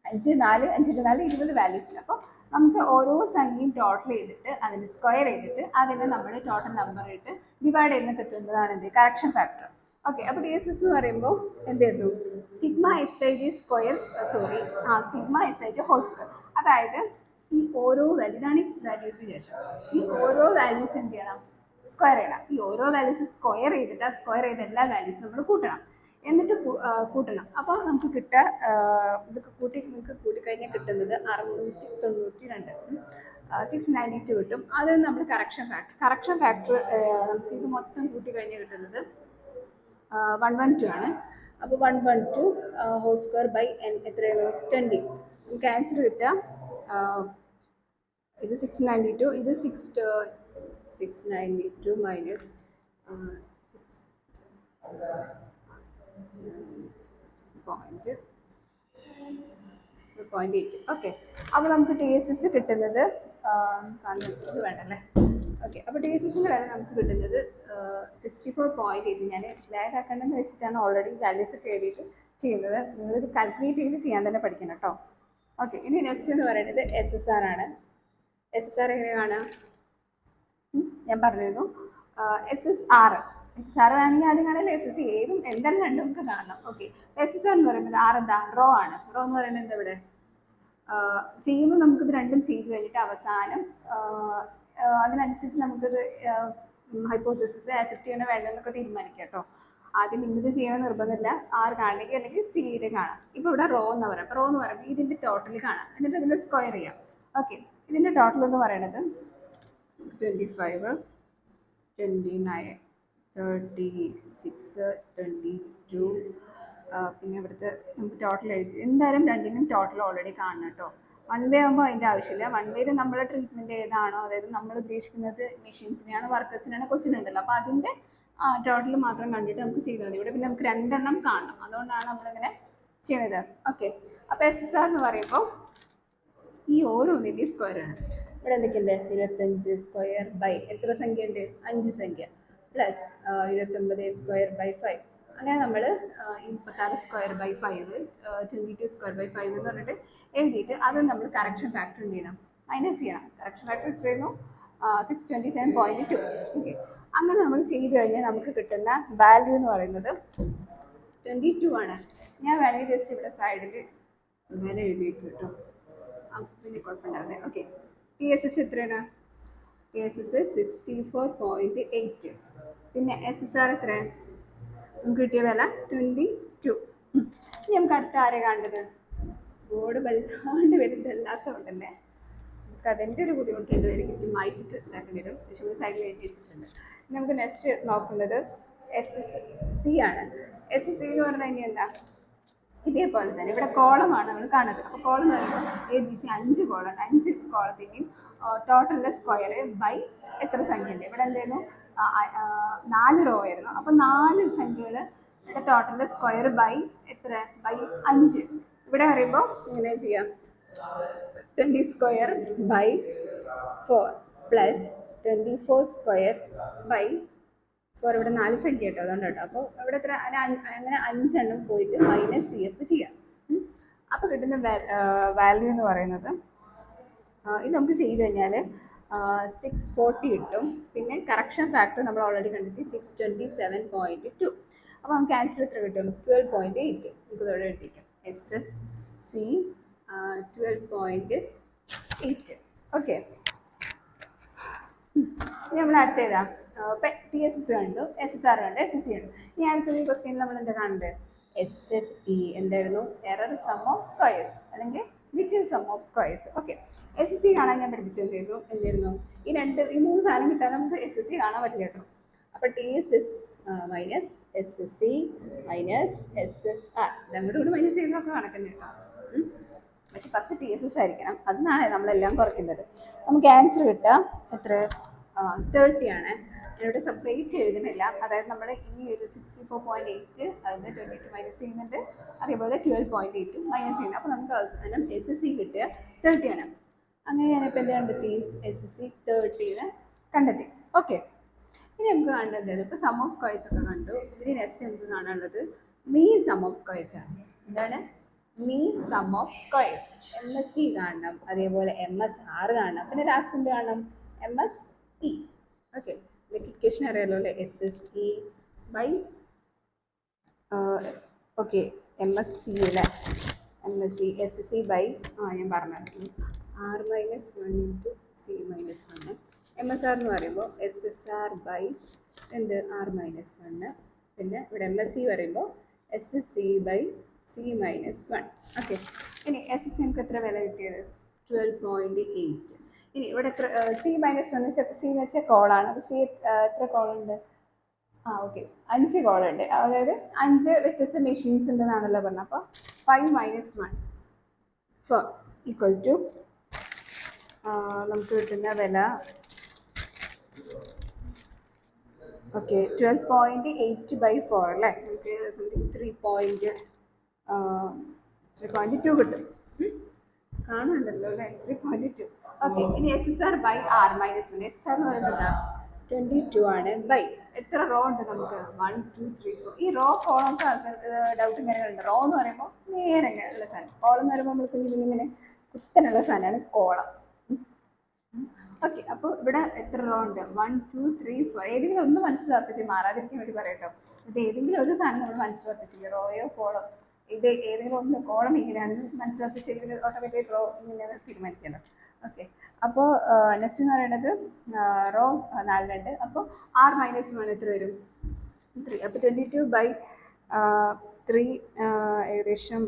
5, 4, 5 4 20 വാല്യൂസ് ഉണ്ട്. അപ്പോൾ നമുക്ക് ഓരോ സംഖ്യയും ടോട്ടൽ ചെയ്തിട്ട് അതിന് സ്ക്വയർ ചെയ്തിട്ട് അതിനെ നമ്മൾ ടോട്ടൽ നമ്പർ ഇട്ട് ഡിവൈഡ് ചെയ്യുന്ന കിട്ടുന്നതാണ് എന്ത്, കറക്ഷൻ ഫാക്ടർ. ഓക്കെ, അപ്പോൾ TSS എന്ന് പറയുമ്പോൾ എന്തായിരുന്നു, സിഗ്മ Sij ഹോൾ സ്ക്വയർ. അതായത് ഈ ഓരോ വാല്യൂ, ഇതാണ് ഈ വാല്യൂസ് വിചാരിച്ചത്, ഈ ഓരോ വാല്യൂസ് എന്ത് ചെയ്യണം, സ്ക്വയർ ചെയ്യണം. ഈ ഓരോ വാല്യൂസ് സ്ക്വയർ ചെയ്തിട്ട് ആ സ്ക്വയർ ചെയ്ത എല്ലാ വാല്യൂസും നമ്മൾ കൂട്ടണം. എന്നിട്ട് കൂട്ടണം. അപ്പോൾ നമുക്ക് കിട്ടുക, ഇതൊക്കെ കൂട്ടിക്കഴിഞ്ഞാൽ കിട്ടുന്നത് 692, 692 കിട്ടും. അത് നമ്മൾ കറക്ഷൻ ഫാക്ടർ നമുക്ക് ഇത് മൊത്തം കൂട്ടിക്കഴിഞ്ഞാൽ കിട്ടുന്നത് 112 ആണ്. അപ്പോൾ 112 ഹോൾ സ്ക്വയർ ബൈ n എത്രയായിരുന്നു, 20. നമുക്ക് ആൻസർ കിട്ടുക, ഇത് 692, ഇത് 692 മൈനസ് 0.8. ഓക്കെ, അപ്പോൾ നമുക്ക് TSS കിട്ടുന്നത് കാണുന്നത് വേണ്ടല്ലേ. ഓക്കെ, അപ്പോൾ TSSൻ്റെ കാര്യം നമുക്ക് കിട്ടുന്നത് 64.8. ഞാൻ ലാഗ് ആക്കണമെന്ന് വെച്ചിട്ടാണ് ഓൾറെഡി വാല്യൂസ് ഒക്കെ എഴുതിയിട്ട് ചെയ്യുന്നത്. നിങ്ങളിത് കാൽക്കുലേറ്റ് ചെയ്ത് ചെയ്യാൻ തന്നെ പഠിക്കണം കേട്ടോ. ഓക്കെ, ഇനി നെക്സ്റ്റ് എന്ന് പറയുന്നത് SSR ആണ്. SSR എങ്ങനെ കാണാം, ഞാൻ പറഞ്ഞിരുന്നു. SSR ആണെങ്കിൽ ആദ്യം കാണാൻ SSC ഏതും എന്തെല്ലാം രണ്ടും നമുക്ക് കാണണം. ഓക്കെ, SSR എന്ന് പറയുന്നത് R എന്താ, റോ ആണ്. റോ എന്ന് പറയുന്നത് എന്താ, ഇവിടെ ചെയ്യുമ്പോൾ നമുക്കിത് രണ്ടും ചെയ്ത് കഴിഞ്ഞിട്ട് അവസാനം അതിനനുസരിച്ച് നമുക്കിത് ഹൈപ്പോത്തസിസ് ആക്സെപ്റ്റ് ചെയ്യണോ വേണ്ടെന്നൊക്കെ തീരുമാനിക്കാം കേട്ടോ. ആദ്യം ഇന്നത് ചെയ്യണം നിർബന്ധമില്ല, R കാണണമെങ്കിൽ അല്ലെങ്കിൽ Cയിൽ കാണാം. ഇപ്പോൾ ഇവിടെ റോ എന്ന് പറയാം. റോ എന്ന് പറയുമ്പോൾ ഇതിൻ്റെ ടോട്ടൽ കാണാം, എന്നിട്ട് ഇതിൻ്റെ സ്ക്വയർ ചെയ്യാം. ഓക്കെ, ഇതിൻ്റെ ടോട്ടൽ എന്ന് പറയുന്നത് 25, 29, 36, 22. പിന്നെ ഇവിടുത്തെ നമുക്ക് ടോട്ടൽ എഴുതി, എന്തായാലും രണ്ടിനും ടോട്ടൽ ഓൾറെഡി കാണണം കേട്ടോ. 1 വേ ആകുമ്പോൾ അതിൻ്റെ ആവശ്യമില്ല. 1 വേയിൽ നമ്മുടെ ട്രീറ്റ്മെൻറ്റ് ഏതാണോ, അതായത് നമ്മൾ ഉദ്ദേശിക്കുന്നത് മെഷീൻസിനെയാണ് വർക്കേഴ്സിനാണ് ക്വസ്റ്റ്യൻ ഉണ്ടല്ലോ, അപ്പോൾ അതിൻ്റെ ടോട്ടൽ മാത്രം കണ്ടിട്ട് നമുക്ക് ചെയ്താൽ മതി. ഇവിടെ പിന്നെ നമുക്ക് 2 എണ്ണം കാണണം, അതുകൊണ്ടാണ് നമ്മളിങ്ങനെ ചെയ്യണത്. ഓക്കെ, അപ്പോൾ SSR എന്ന് പറയുമ്പോൾ ഈ ഓരോന്നിൻ്റെയും സ്ക്വയർ ആണ്. ഇവിടെ എന്തൊക്കെയുണ്ട്, 25 സ്ക്വയർ ബൈ എത്ര സംഖ്യ ഉണ്ട്, 5 സംഖ്യ. പ്ലസ് 29² / 5. അങ്ങനെ നമ്മൾ 26² / 5 22² / 5 എന്ന് പറഞ്ഞിട്ട് എഴുതിയിട്ട് അത് നമ്മൾ കറക്ഷൻ ഫാക്ടർ എന്ത് ചെയ്യണം, മൈനസ് ചെയ്യണം. കറക്ഷൻ ഫാക്ടർ എത്രയായിരുന്നു? 627.2. ഓക്കെ, അങ്ങനെ നമ്മൾ ചെയ്ത് കഴിഞ്ഞാൽ നമുക്ക് കിട്ടുന്ന വാല്യൂ എന്ന് പറയുന്നത് 22 ആണ്. ഞാൻ വേണമെങ്കിൽ ജസ്റ്റ് ഇവിടെ സൈഡിൽ വില എഴുതി വെക്കും കേട്ടോ, പിന്നെ കുഴപ്പമുണ്ടാവില്ലേ. ഓക്കെ, TSS എത്രയാണ്? TSS 64.8. പിന്നെ SSR എത്ര? നമുക്ക് കിട്ടിയ വില 22. ഇനി നമുക്ക് അടുത്ത ആരെ കാണേണ്ടത്? ബോർഡ് വലുതാണ്ട് വലുതല്ലാത്തതുകൊണ്ട് തന്നെ നമുക്ക് അതിൻ്റെ ഒരു ബുദ്ധിമുട്ടുണ്ട്. എനിക്ക് മായിച്ചിട്ട് ഇതാക്കേണ്ടി വരും. പക്ഷേ സൈഡിൽ എഴുതി വെച്ചിട്ടുണ്ട്. നമുക്ക് നെക്സ്റ്റ് നോക്കേണ്ടത് SSC ആണ്. SSC എന്ന് പറഞ്ഞാൽ ഇനി എന്താ? ഇതേപോലെ തന്നെ ഇവിടെ കോളമാണ് നമ്മൾ കാണുന്നത്. അപ്പോൾ കോളം എന്ന് പറയുമ്പോൾ ABC 5 കോളം, 5 കോളത്തിൻ്റെയും ടോട്ടലിലെ സ്ക്വയർ ബൈ എത്ര സംഖ്യ ഉണ്ട്. ഇവിടെ എന്തായിരുന്നു? 4 റോ ആയിരുന്നു. അപ്പോൾ 4 സംഖ്യകൾ ഇവിടെ ടോട്ടലിലെ സ്ക്വയർ ബൈ എത്ര? ബൈ 5. ഇവിടെ പറയുമ്പോൾ ഇങ്ങനെ ചെയ്യാം, 20² / 4 പ്ലസ് 24² / 4. ഇവിടെ 4 സംഖ്യ കേട്ടോ, അതുകൊണ്ട് കേട്ടോ. അപ്പോൾ ഇവിടെ എത്ര? അങ്ങനെ 5 എണ്ണം പോയിട്ട് മൈനസ് CF ചെയ്യാം. അപ്പോൾ കിട്ടുന്ന വാല്യൂ എന്ന് പറയുന്നത് ഇത് നമുക്ക് ചെയ്ത് കഴിഞ്ഞാൽ 640 കിട്ടും. പിന്നെ കറക്ഷൻ ഫാക്ടർ നമ്മൾ ഓൾറെഡി കണ്ടെത്തി 627.2. അപ്പോൾ നമുക്ക് ആൻസർ എത്ര കിട്ടും? 12.8. നമുക്ക് ഇതോടെ എഴുതിക്കാം SSC 12.8. ഓക്കെ, ഇനി നമ്മൾ അടുത്ത ഏതാ? TSS കണ്ടു, SSR കണ്ടു, SSC കണ്ടു. ഇനി അടുത്തൊരു ക്വസ്റ്റ്യൻ നമ്മൾ എന്താ കാണേണ്ടത്? SSE എന്തായിരുന്നു? എറർ സം ഓഫ് സ്ക്വയേഴ്സ് അല്ലെങ്കിൽ within sum of squares. Okay, SSC കാണാൻ ഞാൻ പഠിപ്പിച്ചു എന്തായിരുന്നു? ഈ 3 സാധനം കിട്ടാൻ നമുക്ക് SSC കാണാൻ പറ്റില്ല കേട്ടോ. അപ്പോൾ TSS minus SSC minus SSR നമ്മുടെ കൂടെ മൈനസ് ചെയ്യുന്നതൊക്കെ കണക്കന്നെ കേട്ടോ. പക്ഷെ ഫസ്റ്റ് TSS ആയിരിക്കണം, അതിനാണ് നമ്മളെല്ലാം കുറയ്ക്കുന്നത്. നമുക്ക് ആൻസർ കിട്ടുക എത്ര? 30 ആണ്. ഞാനിവിടെ സെപ്പറേറ്റ് എഴുതുന്നില്ല. അതായത് നമ്മൾ ഈ ഒരു 64.8 അതിന് 22 മൈനസ് ചെയ്യുന്നുണ്ട്, അതേപോലെ 12.8 മൈനസ് ചെയ്യുന്നത്. അപ്പോൾ നമുക്ക് അവസാനം SSC കിട്ടുക 30 ആണ്. അങ്ങനെ ഞാനിപ്പോൾ എന്ത് കണ്ടെത്തി? SSC 30 കണ്ടെത്തി. ഓക്കെ, ഇനി നമുക്ക് കാണേണ്ടത് ഇപ്പോൾ സം ഓഫ് സ്ക്വയേഴ്സ് ഒക്കെ കണ്ടു. ഇനി നെക്സ്റ്റ് നമുക്ക് കാണാനുള്ളത് മീൻ സം ഓഫ് സ്ക്വയേഴ്സ് ആണ്. എന്താണ്? മീൻ സം ഓഫ് സ്ക്വയേഴ്സ്. MSC കാണണം, അതേപോലെ MSR കാണണം, പിന്നെ ലാസ്റ്റ് എന്ത് കാണണം? MSE. ഓക്കെ, ഇക്വേഷൻ അറിയാലോ അല്ലേ? SSE ബൈ ഓക്കെ MSC അല്ലേ? MSC SSE ബൈ ഞാൻ പറഞ്ഞിരുന്നു R-1 ഇൻറ്റു C-1. MSR എന്ന് പറയുമ്പോൾ SSR ബൈ എന്ത്? R-1. പിന്നെ ഇവിടെ MSC പറയുമ്പോൾ SSC ബൈ C-1. ഓക്കെ, ഇനി SSC നമുക്ക് എത്ര വില കിട്ടിയത്? 12.8. ഇനി ഇവിടെ എത്ര? C-1 C എന്ന് വെച്ചാൽ കോളാണ്. അപ്പോൾ C എത്ര കോളുണ്ട്? ഓക്കെ, 5 കോളുണ്ട്. അതായത് 5 വ്യത്യസ്ത മെഷീൻസ് ഉണ്ടെന്നാണല്ലോ പറഞ്ഞത്. അപ്പോൾ 5 - 1 4 ഈക്വൽ ടു നമുക്ക് കിട്ടുന്ന വില ഓക്കെ 12.8/4 അല്ലേ? നമുക്ക് 3.2 കിട്ടും. കാണുന്നുണ്ടല്ലോ അല്ലേ? 3.2. ഓക്കെ, ഇനി SSR ബൈ R-1. SSR എന്ന് പറയുമ്പോൾ എന്താ? 22 ആണ്. ബൈ എത്ര റോ ഉണ്ട് നമുക്ക്? 1 2 3 4. ഈ റോ കോളംസ് ആൾക്കാർ ഡൗട്ട് ഇങ്ങനെ ഉണ്ട്. റോ എന്ന് പറയുമ്പോൾ നേരെ ഉള്ള സാധനം, കോളം എന്ന് പറയുമ്പോൾ നമ്മൾ കുഞ്ഞിങ്ങനെ കുത്തനുള്ള സാധനമാണ് കോളം. ഓക്കെ, അപ്പോൾ ഇവിടെ എത്ര റോ ഉണ്ട്? 1 2 3 4. ഏതെങ്കിലും ഒന്ന് മനസ്സിലാക്കിച്ച് മാറാതിരിക്കാൻ വേണ്ടി പറയട്ടോ. ഇത് ഏതെങ്കിലും ഒരു സാധനം നമ്മൾ മനസ്സിലാക്കിച്ചില്ല, റോയോ കോളം, ഇത് ഏതെങ്കിലും ഒന്ന് കോളം ഇങ്ങനെയാണെന്ന് മനസ്സിലാക്കിച്ചെങ്കിൽ ഓട്ടോമാറ്റിക് റോ ഇങ്ങനെയാണ് തീരുമാനിക്കണം. ഓക്കെ, അപ്പോൾ നെക്സ്റ്റ് എന്ന് പറയുന്നത് റോ 4 അപ്പോൾ R-1 എത്ര വരും? 3. അപ്പോൾ 22/3 ഏകദേശം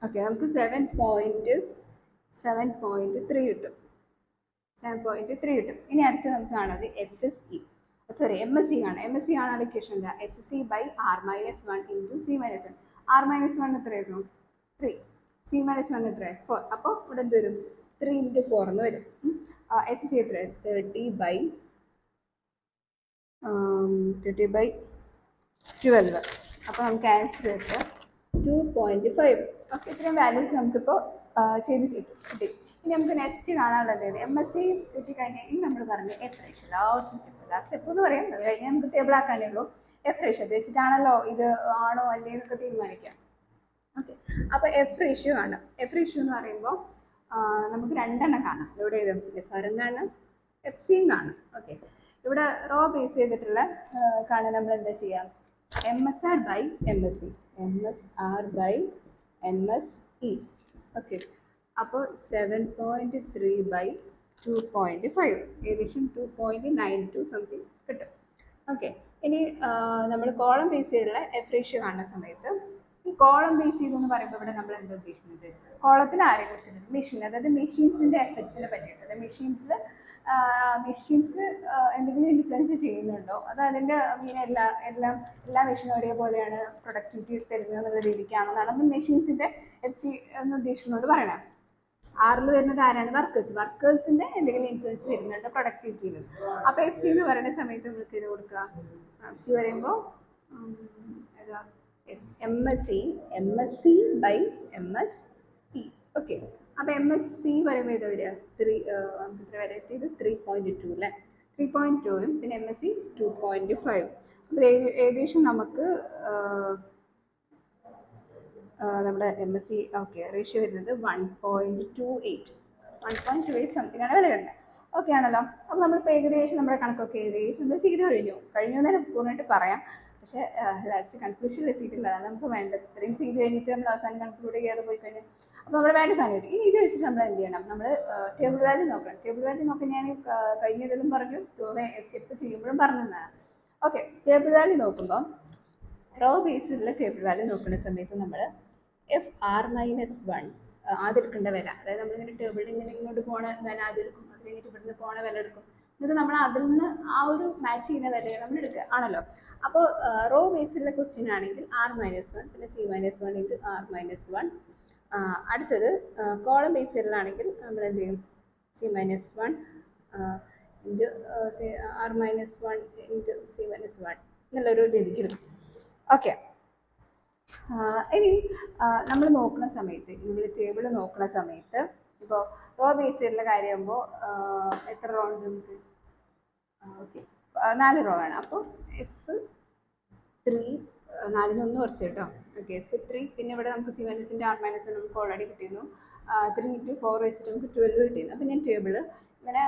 ഓക്കെ നമുക്ക് 7.3 കിട്ടും. 7.3 കിട്ടും. ഇനി അടുത്ത് നമുക്ക് കാണുന്നത് MSC കാണാം. MSC കാണാൻ ഇക്വേഷൻ എന്താ? SSC by R-1 into C-1. R-1 എത്രയായിരുന്നു? 3. C-1 എത്ര? 4. അപ്പോൾ ഇവിടെ എന്ത് വരും? 3 × 4 എന്ന് വരും. SSC എത്ര? 30/12. അപ്പോൾ നമുക്ക് ആൻസർ കിട്ടുക 2.5. ഓക്കെ, ഇത്രയും വാല്യൂസ് നമുക്കിപ്പോൾ ചെയ്ത് കിട്ടി. ഇനി നമുക്ക് നെക്സ്റ്റ് കാണാനുള്ളത് എം എസ് സി കിട്ടിക്കഴിഞ്ഞാൽ ഇനി നമ്മൾ പറഞ്ഞു എഫ് റേഷ്യോ ലാസ്റ്റ് സ്റ്റെപ്പ് എന്ന് പറയും. അത് കഴിഞ്ഞാൽ നമുക്ക് ടേബിൾ ആക്കാനേ ഉള്ളൂ. എഫ് റേഷ്യോ വെച്ചിട്ടാണല്ലോ ഇത് ആണോ അല്ലേ എന്നൊക്കെ തീരുമാനിക്കാം. ഓക്കെ, അപ്പോൾ എഫ് റേഷ്യോ കാണാം. എഫ് റേഷ്യോ എന്ന് പറയുമ്പോൾ നമുക്ക് രണ്ടെണ്ണം കാണാം. ഇവിടെ ഇത് എഫ് ആറും കാണാം, എഫ് സിയും കാണാം. ഓക്കെ, ഇവിടെ റോ ബേസ് ചെയ്തിട്ടുള്ള കാണാൻ നമ്മൾ എന്താ ചെയ്യാം? M S R by M S C, M S R by M S E. Okay, അപ്പോൾ 7.3 ബൈ 2.5, ഏകദേശം 2.92 സംതിങ് കിട്ടും. ഓക്കെ, ഇനി നമ്മൾ കോളം ബേസ് ചെയ്തുള്ള എഫ് റേഷ്യോ കാണുന്ന സമയത്ത് ഈ കോളം ബേസ് ചെയ്തെന്ന് പറയുമ്പോൾ ഇവിടെ നമ്മൾ എന്താ ഉദ്ദേശിക്കുന്നത്? കോളത്തിൽ ആരെ കുറിച്ചിട്ട്? മെഷീൻ, അതായത് മെഷീൻസിൻ്റെ എഫക്ട്സിനെ പറ്റിയിട്ട്. മെഷീൻസ് എന്തെങ്കിലും ഇൻഫ്ലുവൻസ് ചെയ്യുന്നുണ്ടോ, അത് അതിൻ്റെ മീൻ എല്ലാ മെഷീനും ഒരേപോലെയാണ് പ്രൊഡക്ടിവിറ്റി തരുന്നത് എന്നുള്ള രീതിക്കാണെന്നാണ് നമ്മൾ മെഷീൻസിൻ്റെ എഫ് സി എന്ന് ഉദ്ദേശിക്കുന്നതുകൊണ്ട് പറയണം. ആറിൽ വരുന്നത് ആരാണ്? വർക്കേഴ്സിൻ്റെ എന്തെങ്കിലും ഇൻഫ്ലുവൻസ് വരുന്നുണ്ട് പ്രൊഡക്ടിവിറ്റിയിൽ. അപ്പോൾ എഫ് സി എന്ന് പറയുന്ന സമയത്ത് നമുക്ക് ഇത് കൊടുക്കുക. എഫ് സി പറയുമ്പോൾ ഏതാ? M S C by M S E. Okay, അപ്പോൾ എം എസ് സി പറയുമ്പോൾ ഇത് വരിക 3.2 അല്ലേ? 3.2ഉം പിന്നെ എം എസ് സി 2.5. അപ്പോൾ ഏകദേശം നമുക്ക് നമ്മുടെ എം എസ് സി റേഷ്യോ വരുന്നത് 1.28 സംതിങ് ആണ് വില വരുന്നത്. ഓക്കെ ആണല്ലോ. അപ്പോൾ നമ്മളിപ്പോൾ ഏകദേശം നമ്മുടെ കണക്കൊക്കെ ഏകദേശം നമ്മൾ ചെയ്ത് കഴിഞ്ഞു എന്ന് തന്നെ പൂർണ്ണമായിട്ട് പറയാം. പക്ഷേ ലാസ്റ്റ് കൺക്ലൂഷനിൽ എത്തിയിട്ടില്ല. അതാണ് നമുക്ക് വേണ്ടത്. ഇത്രയും ചെയ്ത് കഴിഞ്ഞിട്ട് നമ്മൾ അവസാനം കൺക്ലൂഡ് ചെയ്യാതെ പോയി കഴിഞ്ഞാൽ അപ്പോൾ നമ്മുടെ വേണ്ട സാധനം കിട്ടും. ഇനി ഇത് വെച്ചിട്ട് നമ്മൾ എന്ത് ചെയ്യണം? നമ്മൾ ടേബിൾ വാല്യൂ നോക്കണം. ടേബിൾ വാല്യൂ നോക്കാൻ ഞാൻ കഴിഞ്ഞതിലും പറഞ്ഞു, സ്റ്റെപ്പ് ചെയ്യുമ്പോഴും പറഞ്ഞതാണ്. ഓക്കെ, ടേബിൾ വാല്യൂ നോക്കുമ്പോൾ റോ ബേസിലുള്ള ടേബിൾ വാല്യൂ നോക്കുന്ന സമയത്ത് നമ്മൾ എഫ് ആർ മൈനസ് 1 ആദ്യം എടുക്കേണ്ട വില, അതായത് നമ്മളിങ്ങനെ ടേബിളിൽ ഇങ്ങനെ ഇങ്ങോട്ട് പോണ വില ആദ്യം എടുക്കും. അത് കഴിഞ്ഞിട്ട് ഇവിടുന്ന് പോണ വില എടുക്കും. എന്നിട്ട് നമ്മൾ അതിൽ നിന്ന് ആ ഒരു മാച്ച് ചെയ്യുന്ന വിലയാണ് നമ്മൾ എടുക്കുക ആണല്ലോ. അപ്പോൾ റോ ബേസിലുള്ള ക്വസ്റ്റ്യൻ ആണെങ്കിൽ ആർ മൈനസ് 1 പിന്നെ C minus 1 into R minus 1. അടുത്തത് കോളം ബേസിലാണെങ്കിൽ നമ്മൾ എന്ത് ചെയ്യും? C minus 1 into R minus 1 into C minus 1 എന്നുള്ളൊരു രീതിക്ക് എടുക്കും. ഓക്കെ, ഇനി നമ്മൾ നോക്കുന്ന സമയത്ത്, നമ്മൾ ടേബിൾ നോക്കുന്ന സമയത്ത് ഇപ്പോൾ റോ ബേസ് ചെയ്തിട്ടുള്ള കാര്യമാകുമ്പോൾ എത്ര റോ ഉണ്ട് നമുക്ക്? ഓക്കെ, 4 റോ ആണ്. അപ്പോൾ F3 4 കുറച്ച് കേട്ടോ. ഓക്കെ, F3 പിന്നെ ഇവിടെ നമുക്ക് സി മൈനസിൻ്റെ ആർ മൈനസ് 1 നമുക്ക് ഓൾറെഡി കിട്ടിയിരുന്നു. 3 ഇൻറ്റു 4 വെച്ചിട്ട് നമുക്ക് 12 കിട്ടിയിരുന്നു. അപ്പോൾ ഞാൻ ടേബിൾ ഇങ്ങനെ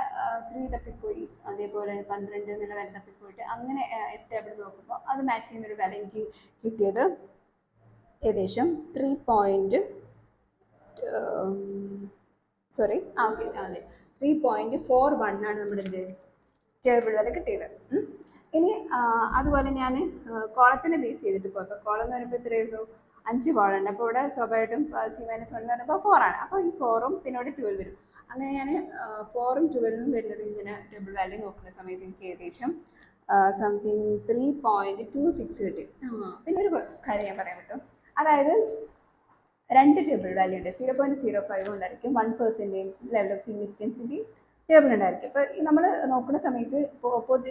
3 തപ്പിപ്പോയി, അതേപോലെ 12 എന്നുള്ള വില തപ്പിപ്പോയിട്ട് അങ്ങനെ എഫ് ടേബിൾ നോക്കുമ്പോൾ അത് മാച്ച് ചെയ്യുന്നൊരു വില എനിക്ക് കിട്ടിയത് ഏകദേശം 3.41 ആണ് നമ്മുടെ എന്ത് ടേബിളിൽ അത് കിട്ടിയത്. ഇനി അതുപോലെ ഞാൻ കോളത്തിനെ ബേസ് ചെയ്തിട്ട് പോയപ്പോൾ കോളം എന്ന് പറയുമ്പോൾ എത്രയായിരുന്നു? 5 കോളുണ്ട്. അപ്പോൾ ഇവിടെ സ്വാഭാവികമായിട്ടും സി മൈനസ് 1 എന്ന് പറയുമ്പോൾ 4 ആണ്. അപ്പോൾ ഈ 4ഉം പിന്നെ ഇവിടെ 12 വരും. അങ്ങനെ ഞാൻ 4ഉം 12ഉം വരുന്നത് ഇങ്ങനെ ടേബിൾ വാല്യൂ നോക്കുന്ന സമയത്ത് എനിക്ക് ഏകദേശം സംതിങ് 3.26 കിട്ടി. പിന്നെ ഒരു കാര്യം ഞാൻ പറയാൻ പറ്റും, അതായത് 2 ടേബിൾ വാല്യൂ ഉണ്ട്. 0.05 ഉണ്ടായിരിക്കും 1% ലെവൽ ഓഫ് സിഗ്നിഫിക്കൻസിൻ്റെ ടേബിൾ ഉണ്ടായിരിക്കും. ഇപ്പോൾ നമ്മൾ നോക്കുന്ന സമയത്ത്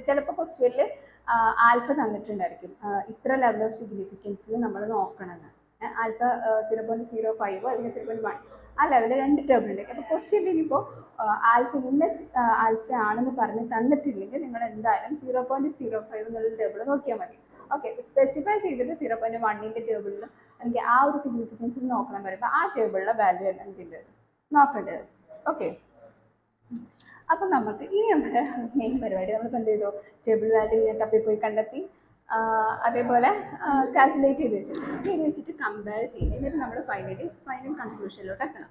ചിലപ്പോൾ ക്വസ്റ്റ്യനിൽ ആൽഫ തന്നിട്ടുണ്ടായിരിക്കും, ഇത്ര ലെവൽ ഓഫ് സിഗ്നിഫിക്കൻസിൽ നമ്മൾ നോക്കണമെന്ന്. ആൽഫ 0.05 അല്ലെങ്കിൽ 0.1 ആ ലെവലിൽ 2 ടേബിൾ ഉണ്ട്. അപ്പോൾ ക്വസ്റ്റ്യനിൽ ഇനിയിപ്പോൾ ആൽഫ ആൽഫ ആണെന്ന് പറഞ്ഞ് തന്നിട്ടില്ലെങ്കിൽ നിങ്ങൾ എന്തായാലും 0.05 എന്നുള്ള ടേബിൾ നോക്കിയാൽ മതി. ഓക്കെ, സ്പെസിഫൈ ചെയ്തിട്ട് 0.1ൻ്റെ ടേബിളിൽ എനിക്ക് ആ ഒരു സിഗ്നിഫിക്കൻസിൽ നോക്കണം പറയുമ്പോൾ ആ ടേബിളിലെ വാല്യൂ ആണ് എന്തിൻ്റെ നോക്കേണ്ടത്. ഓക്കെ, അപ്പം നമുക്ക് ഇനി നമ്മുടെ മെയിൻ പരിപാടി നമ്മളിപ്പോൾ എന്ത് ചെയ്തു? ടേബിൾ വാല്യൂ ഞാൻ തപ്പിപ്പോയി കണ്ടെത്തി, അതേപോലെ കാൽക്കുലേറ്റ് ചെയ്ത് വെച്ചു. ഇത് വെച്ചിട്ട് കമ്പയർ ചെയ്യും. എന്നിട്ട് നമ്മൾ ഫൈനൽ കൺക്ലൂഷനിലോട്ട് എത്തണം.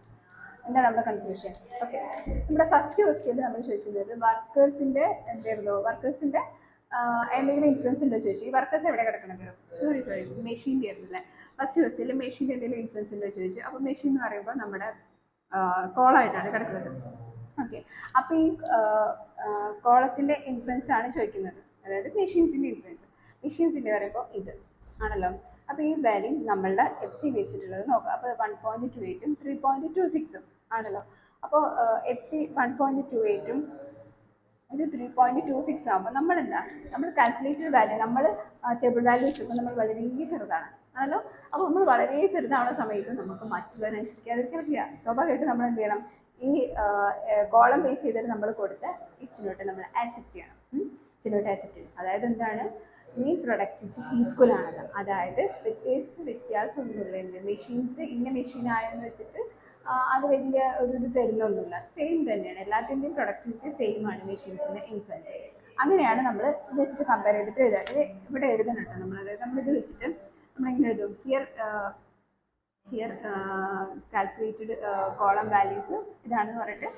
എന്താണ് നമ്മുടെ കൺക്ലൂഷൻ? ഓക്കെ, നമ്മുടെ ഫസ്റ്റ് ക്വസ്റ്റ്യൻ നമ്മൾ ചോദിച്ചിരുന്നത് വർക്കേഴ്സിൻ്റെ എന്തായിരുന്നു? വർക്കേഴ്സിൻ്റെ എന്തെങ്കിലും ഇൻഫ്ലുവൻസ് ഉണ്ടോ ചോദിച്ചു. ഈ വർക്കേഴ്സ് എവിടെ കിടക്കുന്നത്? സോറി മെഷീൻ്റെ ആയിരുന്നില്ലേ? ഫസ്റ്റ് ക്വസ്റ്റ്യനിൽ മെഷീൻ്റെ എന്തെങ്കിലും ഇൻഫ്ലുവൻസ് ഉണ്ടോ ചോദിച്ചു. അപ്പോൾ മെഷീൻ എന്ന് പറയുമ്പോൾ നമ്മുടെ കോളായിട്ടാണ് കിടക്കുന്നത്. ഓക്കെ, അപ്പോൾ ഈ കോളത്തിൻ്റെ ഇൻഫ്ലുവൻസ് ആണ് ചോദിക്കുന്നത്, അതായത് മെഷീൻസിൻ്റെ ഇൻഫ്ലുവൻസ്. മെഷീൻസിൻ്റെ പറയുമ്പോൾ ഇത് ആണല്ലോ. അപ്പോൾ ഈ വാല്യൂ നമ്മളുടെ എഫ് സി വെച്ചിട്ടുള്ളത് നോക്കാം. അപ്പോൾ 1.28ഉം 3.26ഉം ആണല്ലോ. അപ്പോൾ എഫ് സി 1.28ഉം ഇത് 3.26 ആകുമ്പോൾ നമ്മൾ കാൽക്കുലേറ്റഡ് വാല്യൂ നമ്മൾ ടേബിൾ വാല്യൂ വെച്ചപ്പോൾ നമ്മൾ വളരെ ചെറുതാണ് ആണല്ലോ. അപ്പോൾ നമ്മൾ വളരെ ചെറുതാവുന്ന സമയത്ത് നമുക്ക് മറ്റുള്ളവരനുസരിക്കാതിരിക്കുക. സ്വാഭാവികമായിട്ട് നമ്മൾ എന്ത് ചെയ്യണം? ഈ കോളം ബേസ് ചെയ്തിട്ട് നമ്മൾ കൊടുത്ത എച്ച് നോട്ട് നമ്മൾ ആക്സെപ്റ്റ് ചെയ്യണം. എച്ച് നോട്ട് ആക്സെപ്റ്റ് ചെയ്യണം. അതായത് എന്താണ്, ഈ പ്രൊഡക്ടിവിറ്റി ഈക്വൽ ആണെന്ന്. അതായത് വ്യത്യാസമൊന്നുമില്ല. എന്ത് മെഷീൻസ് ഇന്ന മെഷീൻ ആയെന്ന് വെച്ചിട്ട് അത് വലിയ ഒരു ഇത് തരുന്നൊന്നുമില്ല. സെയിം തന്നെയാണ്, എല്ലാത്തിൻ്റെയും പ്രൊഡക്ടിവിറ്റി സെയിം ആണ് മെഷീൻസിനെ ഇൻഫ്ലുവൻസ്. അങ്ങനെയാണ് നമ്മൾ ജസ്റ്റ് കമ്പയർ ചെയ്തിട്ട് എഴുതുക. ഇത് ഇവിടെ എഴുതണം കേട്ടോ നമ്മൾ. അതായത് നമ്മളിത് വെച്ചിട്ട് നമ്മളിങ്ങനെ എഴുതും, ഹിയർ കാൽക്കുലേറ്റഡ് കോളം വാല്യൂസ് ഇതാണെന്ന് പറഞ്ഞിട്ട്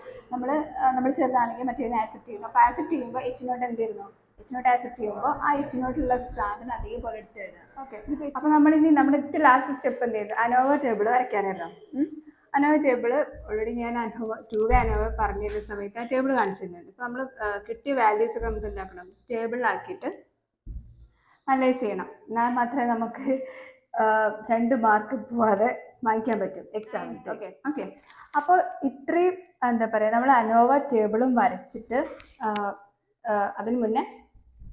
നമ്മൾ ചെറുതാണെങ്കിൽ മറ്റേതിനെ ആക്സെപ്റ്റ് ചെയ്യുന്നു. അപ്പോൾ ആക്സെപ്റ്റ് ചെയ്യുമ്പോൾ എച്ച് നോട്ട് എന്ത് ചെയ്യുന്നു, എച്ച് നോട്ട് ആക്സെപ്റ്റ് ചെയ്യുമ്പോൾ ആ എച്ച് നോട്ടുള്ള സാധനം അതേപോലെ എടുത്ത് എഴുതണം. ഓക്കെ, അപ്പോൾ നമ്മളിനി നമ്മുടെ ഏറ്റവും ലാസ്റ്റ് സ്റ്റെപ്പ് എന്ത് ചെയ്തു, അനോവ ടേബിൾ വരയ്ക്കാനായിരുന്നു. അനോവ ടേബിൾ ഓൾറെഡി ഞാൻ അനോവ പറഞ്ഞിരുന്ന സമയത്ത് ആ ടേബിൾ കാണിച്ചിരുന്നത്. ഇപ്പോൾ നമ്മൾ കിട്ടിയ വാല്യൂസ് ഒക്കെ നമുക്ക് എന്താക്കണം, ടേബിളിലാക്കിയിട്ട് അനലൈസ് ചെയ്യണം. എന്നാൽ മാത്രമേ നമുക്ക് 2 മാർക്ക് പോവാതെ വാങ്ങിക്കാൻ പറ്റും എക്സാമിന്. ഓക്കെ. അപ്പോൾ ഇത്രയും എന്താ പറയുക, നമ്മൾ അനോവ ടേബിളും വരച്ചിട്ട് അതിന് മുന്നേ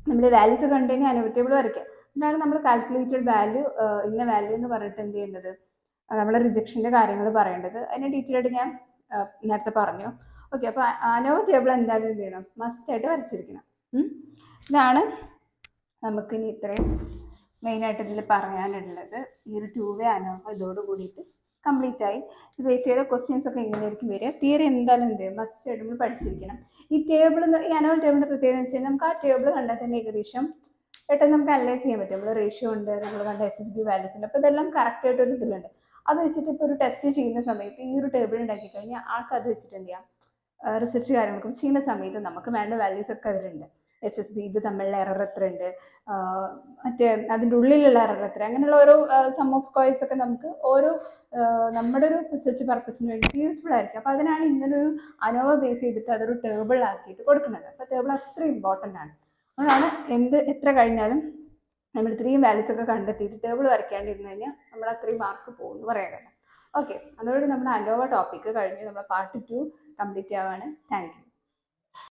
നമ്മൾ വാല്യൂസ് കണ്ടു കഴിഞ്ഞാൽ അനോവ ടേബിൾ വരയ്ക്കുക. എന്നിട്ടാണ് നമ്മൾ കാൽക്കുലേറ്റഡ് വാല്യൂ ഇന്ന വാല്യൂ എന്ന് പറഞ്ഞിട്ട് എന്ത് ചെയ്യേണ്ടത്, നമ്മൾ റിജക്ഷൻ്റെ കാര്യങ്ങൾ പറയേണ്ടത്. അതിന് ഡീറ്റെയിൽ ആയിട്ട് ഞാൻ നേരത്തെ പറഞ്ഞു. ഓക്കെ, അപ്പോൾ അനോവ ടേബിൾ എന്തായാലും എന്ത് ചെയ്യണം, മസ്റ്റായിട്ട് വരച്ചിരിക്കണം. ഇതാണ് നമുക്കിനി ഇത്രയും മെയിനായിട്ട് ഇതിൽ പറയാനുള്ളത്. ഈ ഒരു 2-വേ അനോവ ഇതോട് കൂടിയിട്ട് കംപ്ലീറ്റ് ആയി. ഇത് ബേസ് ചെയ്ത ക്വസ്റ്റ്യൻസ് ഒക്കെ എങ്ങനെയായിരിക്കും വരിക. തിയറി എന്തായാലും എന്ത് ചെയ്യും, മസ്റ്റായിട്ട് നമ്മൾ പഠിച്ചിരിക്കണം. ഈ അനോവ ടേബിളിൻ്റെ പ്രത്യേകത എന്ന് വെച്ചാൽ നമുക്ക് ആ ടേബിൾ കണ്ടാൽ തന്നെ ഏകദേശം പെട്ടെന്ന് നമുക്ക് അനലൈസ് ചെയ്യാൻ പറ്റും. നമ്മൾ റേഷ്യോ ഉണ്ട്, നമ്മൾ കണ്ട SSB വാല്യൂസ് ഉണ്ട്. അപ്പോൾ ഇതെല്ലാം കറക്റ്റായിട്ടൊരു ഇതിലുണ്ട്. അത് വെച്ചിട്ട് ഇപ്പോൾ ഒരു ടെസ്റ്റ് ചെയ്യുന്ന സമയത്ത് ഈ ഒരു ടേബിൾ ഉണ്ടാക്കി കഴിഞ്ഞാൽ ആൾക്ക് അത് വെച്ചിട്ട് എന്ത് ചെയ്യാം, റിസർച്ച് കാര്യങ്ങളൊക്കെ ചെയ്യുന്ന സമയത്ത് നമുക്ക് വേണ്ട വാല്യൂസ് ഒക്കെ അതിലുണ്ട്. SSB ഇത് തമ്മിലുള്ള എറർ എത്ര ഉണ്ട്, മറ്റേ അതിൻ്റെ ഉള്ളിലുള്ള എറർ എത്ര, അങ്ങനെയുള്ള ഓരോ സം ഓഫ് സ്ക്വയർസ് ഒക്കെ നമുക്ക് ഓരോ നമ്മുടെ ഒരു റിസർച്ച് പർപ്പസിന് വേണ്ടി യൂസ്ഫുൾ ആയിരിക്കും. അപ്പോൾ അതിനാണ് ഇങ്ങനൊരു അനോവ ബേസ് ചെയ്തിട്ട് അതൊരു ടേബിളാക്കിയിട്ട് കൊടുക്കുന്നത്. അപ്പോൾ ടേബിൾ അത്ര ഇമ്പോർട്ടൻ്റ് ആണ്. അതുകൊണ്ടാണ് എത്ര കഴിഞ്ഞാലും നമ്മൾ ഇത്രയും വാല്യൂസ് ഒക്കെ കണ്ടെത്തിയിട്ട് ടേബിൾ വരയ്ക്കാണ്ടിരുന്നു കഴിഞ്ഞാൽ നമ്മൾ അത്രയും മാർക്ക് പോകും എന്ന് പറയാൻ കഴിയും. ഓക്കെ, അതോടെ നമ്മുടെ അനോവ ടോപ്പിക്ക് കഴിഞ്ഞ് നമ്മുടെ പാർട്ട് 2 കംപ്ലീറ്റ് ആവാണ്. Thank U.